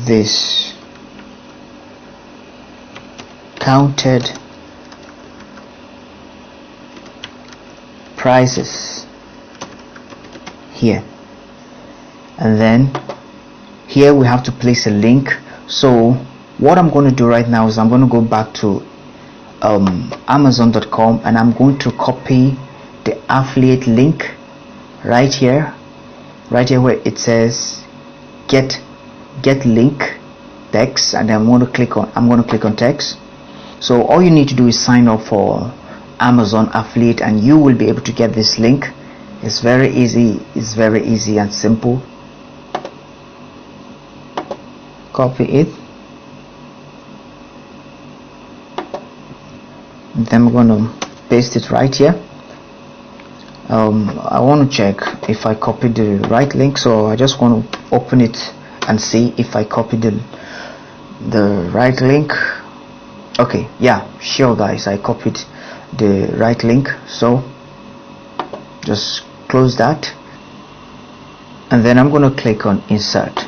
[SPEAKER 1] this counted prices here, and then here we have to place a link. So what I'm going to do right now is I'm going to go back to Amazon.com, and I'm going to copy the affiliate link right here where it says get link text, and I'm going to click on text. So all you need to do is sign up for Amazon affiliate and you will be able to get this link. It's very easy and simple. Copy it, and then I'm going to paste it right here. I want to check if I copied the right link, so I just want to open it and see if I copied the right link. Okay, yeah, sure guys, I copied the right link, so just close that, and then I'm going to click on insert.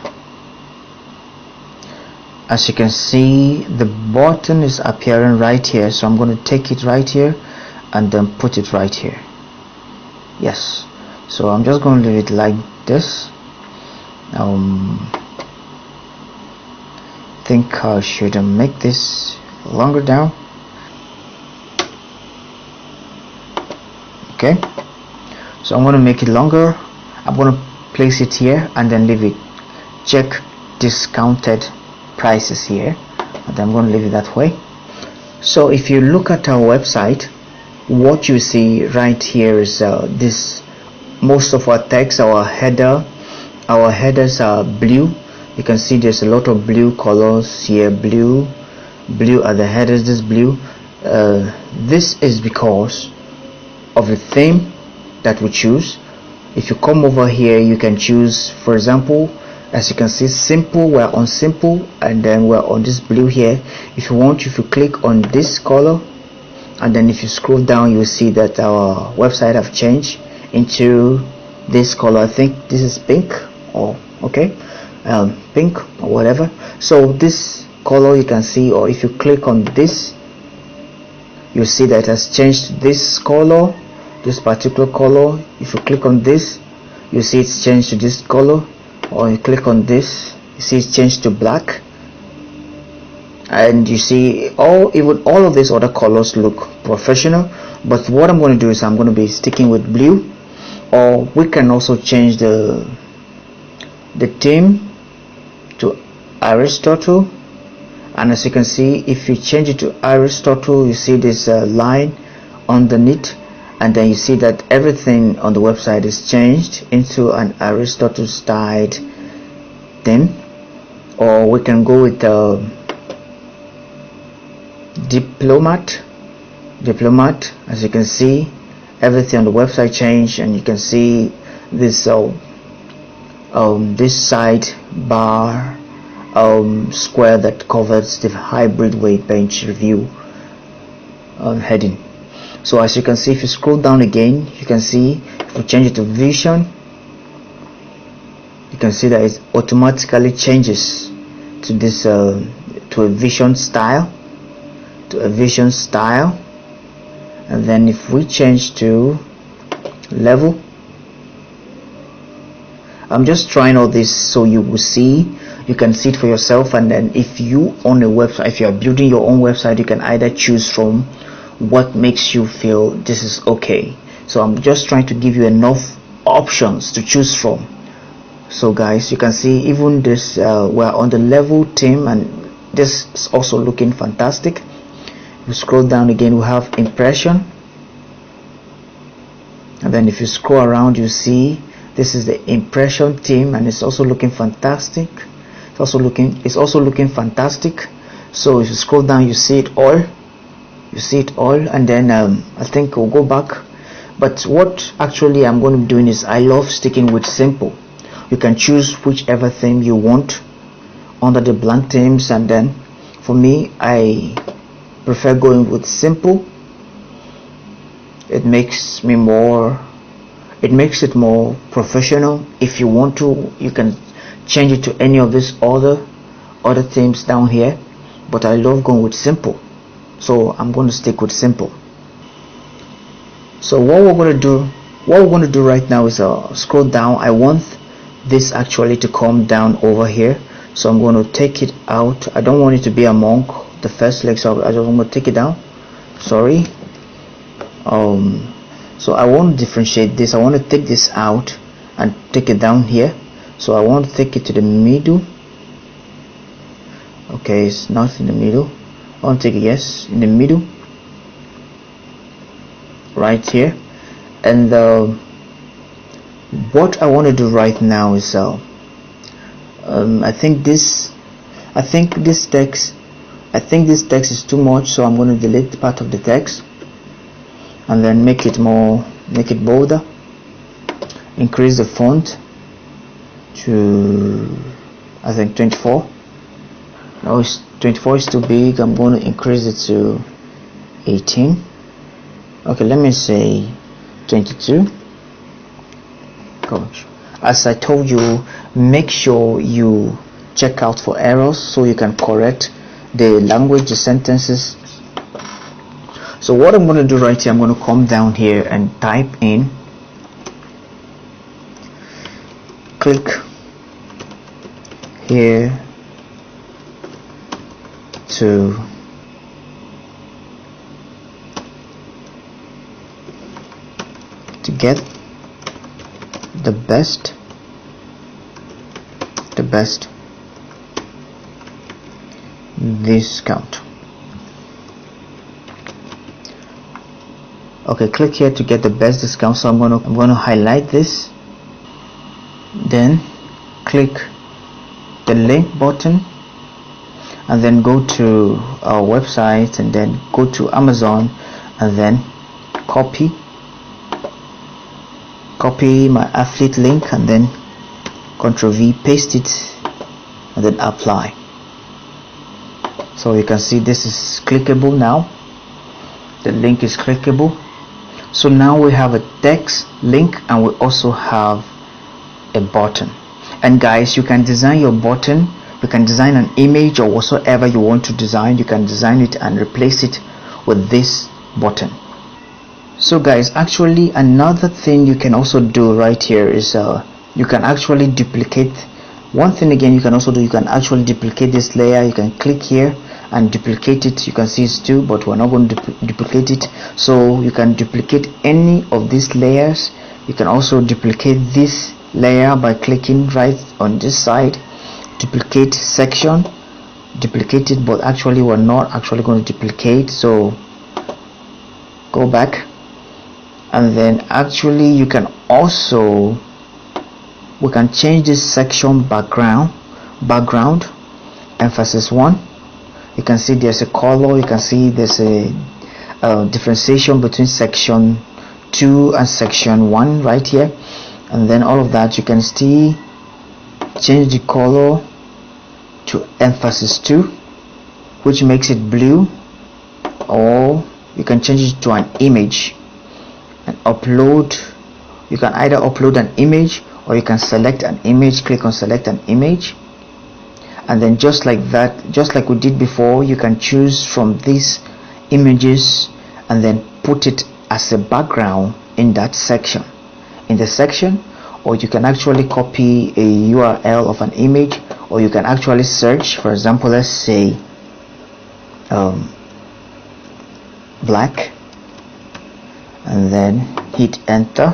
[SPEAKER 1] As you can see, the button is appearing right here, so I'm going to take it right here and then put it right here. Yes, so I'm just going to leave it like this. Think I should make this longer down. Okay, so I'm going to make it longer. I'm going to place it here and then leave it check discounted prices here, and I'm going to leave it that way. So if you look at our website, what you see right here is this. Most of our text, our headers are blue. You can see there's a lot of blue colors here. Blue are the headers. This blue, this is because of the theme that we choose. If you come over here, you can choose, for example, as you can see, simple. We're on simple, and then we're on this blue here. If you click on this color, and then if you scroll down, you'll see that our website have changed into this color. I think this is pink, or okay, pink or whatever. So this color you can see, or if you click on this, you see that it has changed this color, this particular color. If you click on this, you see it's changed to this color, or you click on this, you see it's changed to black, and you see even all of these other colors look professional. But what I'm going to do is I'm going to be sticking with blue, or we can also change the theme to Aristotle. And as you can see, if you change it to Aristotle, you see this line underneath, and then you see that everything on the website is changed into an Aristotle styled theme. Or we can go with diplomat. As you can see, everything on the website changed, and you can see this this side bar square that covers the hybrid weight bench review heading. So as you can see, if you scroll down again, you can see we change it to vision, you can see that it automatically changes to this to a vision style, and then if we change to level, I'm just trying all this so you will see, you can see it for yourself. And then if you own a website, if you are building your own website, you can either choose from what makes you feel this is okay. So I'm just trying to give you enough options to choose from. So guys, you can see even this we're on the level theme, and this is also looking fantastic. If you scroll down again, we have impression, and then if you scroll around, you see this is the impression theme, and it's also looking fantastic. It's also looking fantastic. So if you scroll down, you see it all, and then I think we'll go back. But what actually I'm going to be doing is, I love sticking with simple. You can choose whichever theme you want under the blank themes, and then for me, I prefer going with simple. It makes it more professional. If you want to, you can change it to any of these other themes down here, but I love going with simple, so I'm going to stick with simple. So what we're going to do right now is scroll down. I want this actually to come down over here, so I'm going to take it out. I don't want it to be among the first leg, so I'm going to take it down. Sorry. So I want to differentiate this. I want to take this out and take it down here. So I want to take it to the middle. Okay, it's not in the middle. I want to take it, yes, in the middle, right here. And what I want to do right now is I think this text is too much, so I'm going to delete part of the text and then make it bolder, increase the font to, I think, 24. No, 24 is too big. I'm going to increase it to 18. Okay, let me say 22. Gosh, as I told you, make sure you check out for errors so you can correct the language, the sentences. So what I'm going to do right here, I'm going to come down here and type in, click here to get the best discount. Okay, click here to get the best discount. So I'm going to highlight this, then click the link button, and then go to our website, and then go to Amazon, and then copy my affiliate link, and then Ctrl V, paste it, and then apply. So you can see this is clickable now. The link is clickable. So now we have a text link, and we also have a button. And guys, you can design your button. You can design an image or whatsoever you want to design. You can design it and replace it with this button. So guys, actually another thing you can also do right here is you can actually duplicate. One thing again you can also do, you can actually duplicate this layer. You can click here and duplicate it. You can see it's two, but we're not going to duplicate it. So you can duplicate any of these layers. You can also duplicate this layer by clicking right on this side, duplicate section, duplicate it, but actually we're not actually going to duplicate. So go back, and then actually you can also, we can change this section background emphasis 1. You can see there's a color. You can see there's a differentiation between section 2 and section 1 right here, and then all of that you can still change the color to emphasis 2, which makes it blue, or you can change it to an image and upload You can either upload an image, or you can select an image. Click on select an image, and then just like that, just like we did before, you can choose from these images and then put it as a background in that section, or you can actually copy a URL of an image, or you can actually search. For example, let's say black, and then hit enter,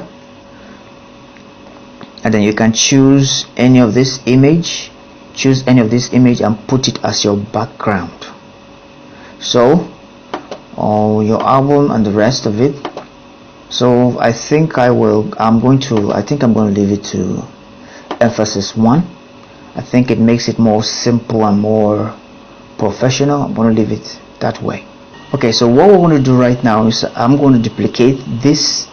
[SPEAKER 1] and then you can choose any of this image and put it as your background. So all your album and the rest of it. So I think I'm going to leave it to emphasis 1. I think it makes it more simple and more professional. I'm going to leave it that way. Okay, so what we're going to do right now is I'm going to duplicate this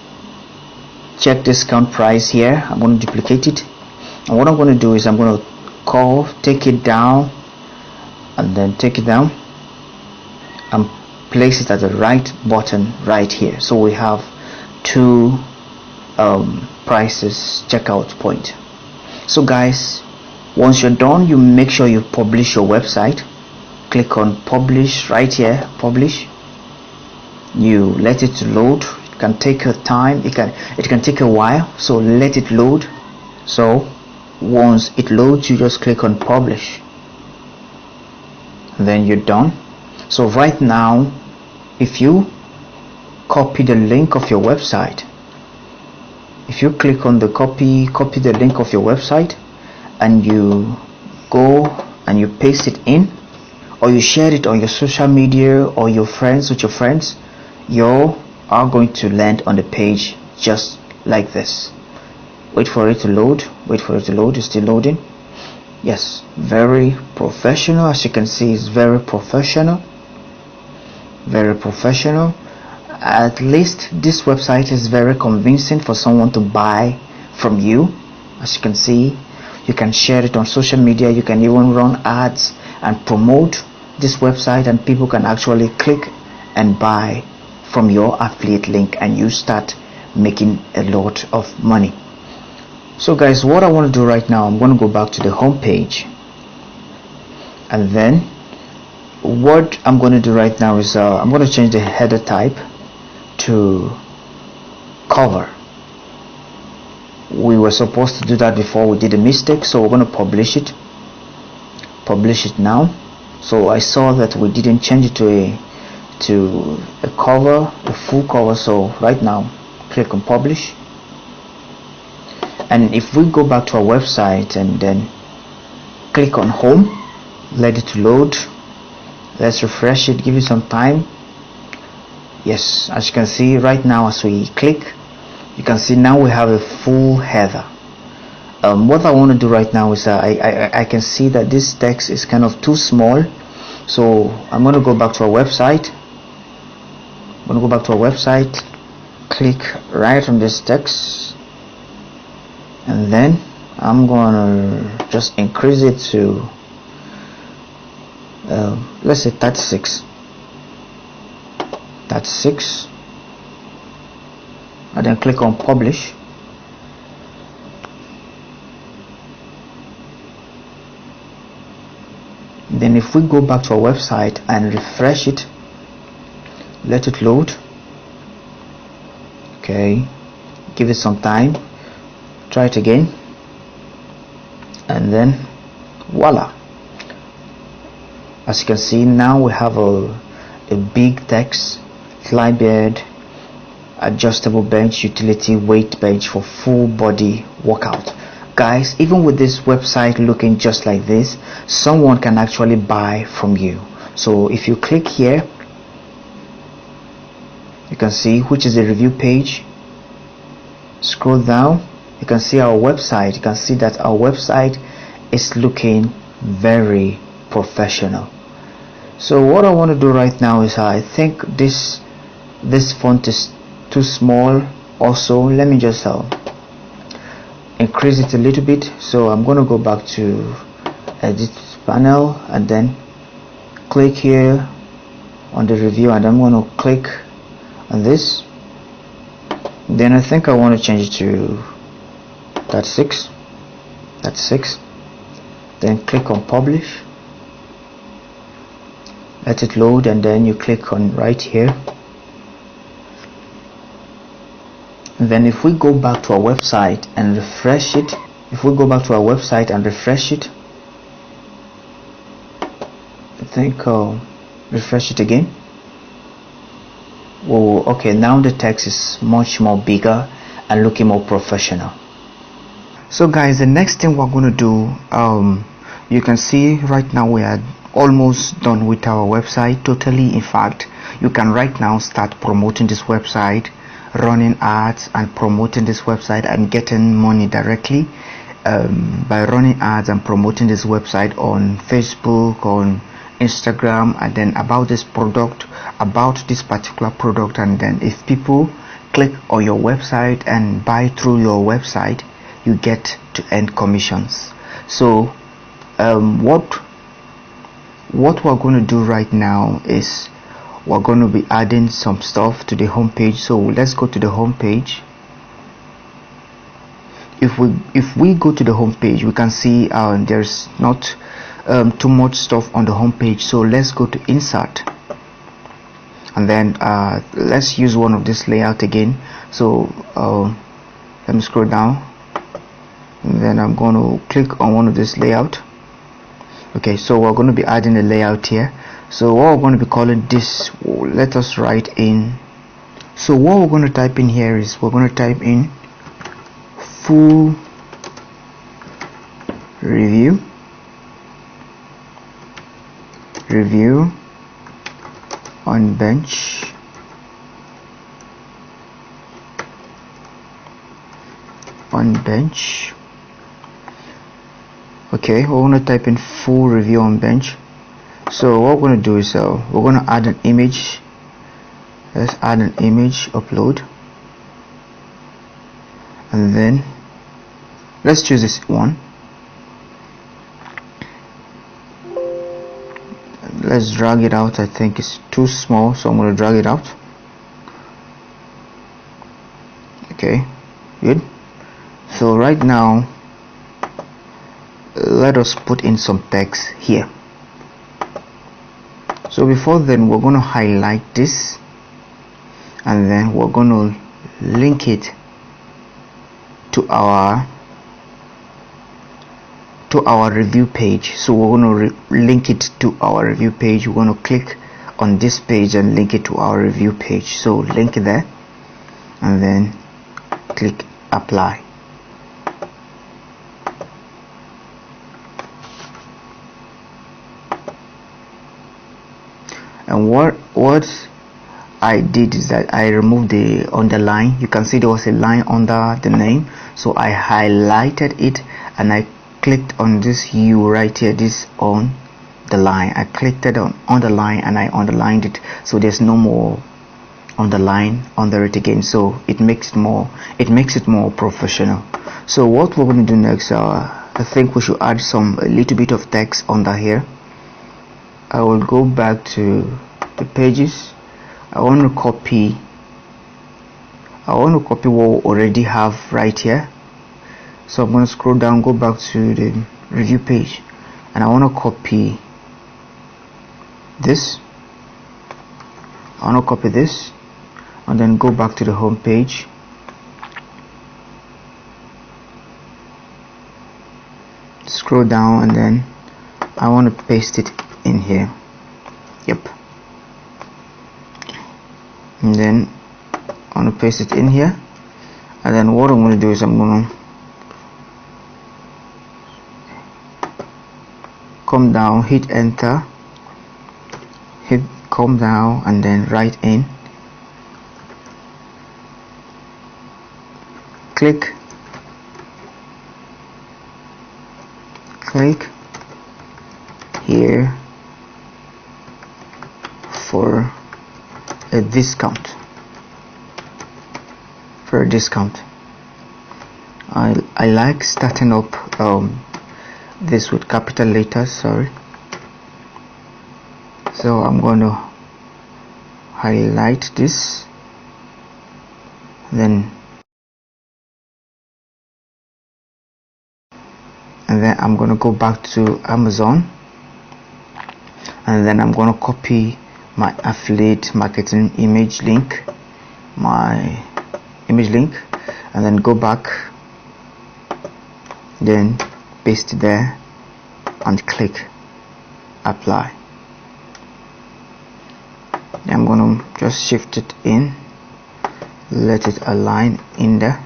[SPEAKER 1] check discount price here. I'm going to duplicate it, and what I'm going to do is I'm going to take it down, and then take it down and place it at the right button right here. So we have 2 prices checkout point. So guys, once you're done, you make sure you publish your website. Click on publish right here, publish. You let it load. It can take your time, it can take a while, so let it load. So once it loads, you just click on publish, and then you're done. So right now, if you copy the link of your website, if you click on the copy the link of your website, and you go and you paste it in, or you share it on your social media or with your friends, you are going to land on the page just like this. Wait for it to load. It's still loading. Yes, very professional. As you can see, it's very professional. At least this website is very convincing for someone to buy from you. As you can see, you can share it on social media. You can even run ads and promote this website, and people can actually click and buy from your affiliate link, and you start making a lot of money. So guys, what I want to do right now, I'm going to go back to the home page, and then what I'm going to do right now is I'm going to change the header type to cover. We were supposed to do that before, we did a mistake, so we're going to publish it now. So I saw that we didn't change it to a cover, a full cover. So right now, click on publish, and if we go back to our website and then click on home, let it load. Let's refresh it, give it some time. Yes, as you can see right now, as we click, you can see now we have a full header. What I want to do right now is I can see that this text is kind of too small, so I'm going to go back to our website. Click right on this text, and then I'm gonna just increase it to let's say 36, and then click on publish. Then if we go back to our website and refresh it, let it load. Okay, give it some time, try it again, and then voila. As you can see, now we have a big text: fly bed, adjustable bench, utility weight bench for full body workout. Guys, even with this website looking just like this, someone can actually buy from you. So if you click here, you can see which is the review page. Scroll down, you can see our website. You can see that our website is looking very professional. So what I want to do right now is I think this font is too small. Also, let me just increase it a little bit. So I'm going to go back to edit panel and then click here on the review, and I'm going to click on this, Then I think I want to change it to that's 6. Then click on publish, let it load, and then you click on right here. And then if we go back to our website and refresh it, I think refresh it again. Oh, okay, now the text is much more bigger and looking more professional. So guys, the next thing we're going to do, you can see right now we are almost done with our website totally. In fact, you can right now start promoting this website, running ads and promoting this website and getting money directly by running ads and promoting this website on Facebook, on Instagram, and then about this product, about this particular product. And then if people click on your website and buy through your website, you get to earn commissions. So what we're going to do right now is we're going to be adding some stuff to the home page. So let's go to the home page. If we go to the home page, we can see there's not too much stuff on the home page. So let's go to insert, and then let's use one of this layout again. So let me scroll down, and then I'm going to click on one of this layout. Okay, so we're going to be adding a layout here. So what we're going to be calling this, let us write in. So what we're going to type in here is we're going to type in full review on bench Okay, we're going to type in full review on bench. So what we're going to do is we're going to add an image. Let's add an image, upload, and then let's choose this one. Let's drag it out. I think it's too small, so I'm going to drag it out. Okay, good. So right now let us put in some text here. So before then, we're going to highlight this, and then we're going to link it to our review page. So we're going to link it to our review page. We're going to click on this page and link it to our review page. So link it there, and then click apply. And what I did is that I removed the underline. You can see there was a line under the name, so I highlighted it and I clicked on this U right here, this on the line. I clicked it on the line and I underlined it, so there's no more underline under it again. So it makes it more professional. So what we're going to do next, I think we should add a little bit of text under here. I will go back to the pages. I want to copy what we already have right here. So I'm going to scroll down, go back to the review page, and I want to copy this. And then go back to the home page. Scroll down, and then I want to paste it in here. Yep. And then I want to paste it in here, and then what I'm going to do is I'm going to come down, hit enter, come down, and then write in, click here for a discount. I like starting up this with capital letters, sorry. So I'm going to highlight this, then I'm going to go back to Amazon, and then I'm going to copy my affiliate marketing image link, and then go back, then paste it there and click apply. I'm going to just shift it in, let it align in there.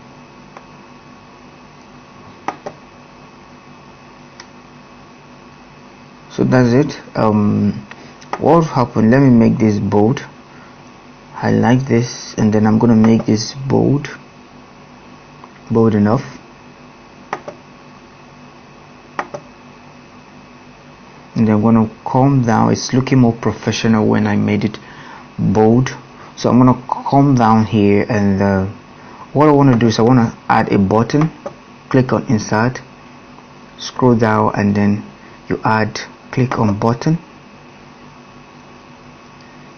[SPEAKER 1] So that's it. What happened, let me make this bold. I like this, and then I'm going to make this bold enough. And I'm going to come down. It's looking more professional when I made it bold, so I'm going to come down here, and what I want to do is I want to add a button. Click on insert, scroll down, and then you click on button,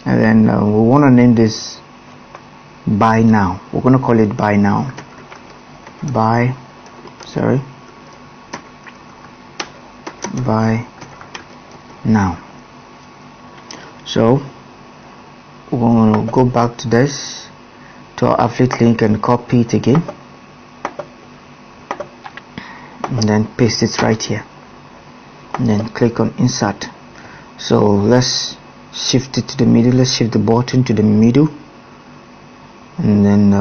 [SPEAKER 1] and then we want to name this buy now. We're going to call it buy now. Buy now. So we're going to go back to this, to our affiliate link, and copy it again, and then paste it right here, and then click on insert. So let's shift it to the middle. Let's shift the button to the middle, and then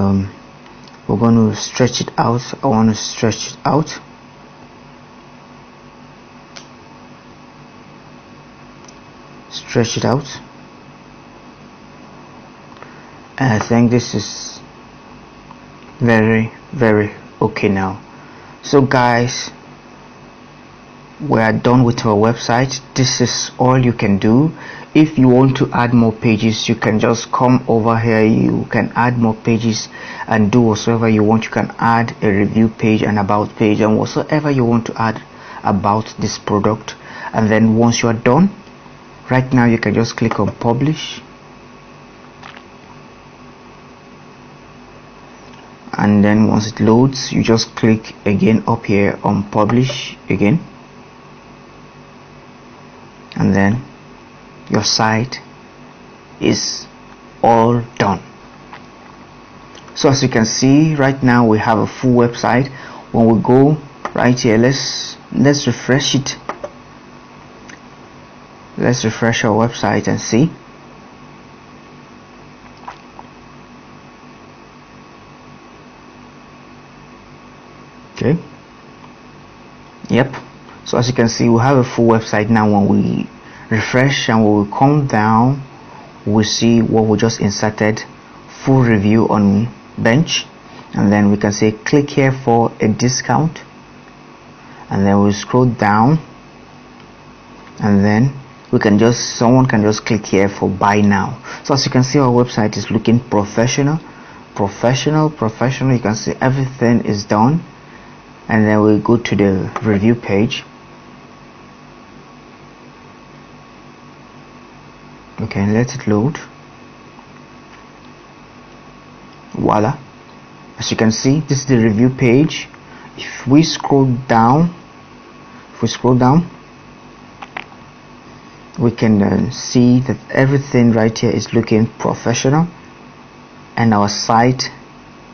[SPEAKER 1] we're going to stretch it out. I want to stretch it out. Stretch it out, and I think this is very okay now. So guys, we are done with our website. This is all you can do. If you want to add more pages, you can just come over here. You can add more pages and do whatsoever you want. You can add a review page, and about page, and whatsoever you want to add about this product. And then once you are done, right now you can just click on publish, and then once it loads, you just click again up here on publish again, and then your site is all done. So as you can see, right now we have a full website. When we go right here, let's refresh it. Let's refresh our website and see. Okay. Yep. So as you can see, we have a full website now. When we refresh and we will come down, we see what we just inserted, full review on bench, and then we can say click here for a discount, and then we scroll down, and then someone can just click here for buy now. So as you can see, our website is looking professional. You can see everything is done, and then we go to the review page. Okay, let it load. Voila. As you can see, this is the review page. If we scroll down, we can see that everything right here is looking professional, and our site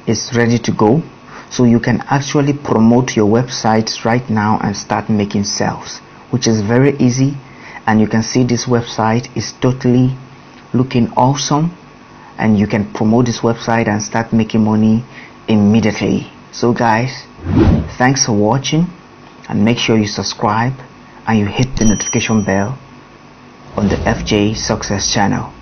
[SPEAKER 1] is ready to go. So you can actually promote your website right now and start making sales, which is very easy. And you can see this website is totally looking awesome, and you can promote this website and start making money immediately. So guys, thanks for watching, and make sure you subscribe and you hit the notification bell on the FJ Success channel.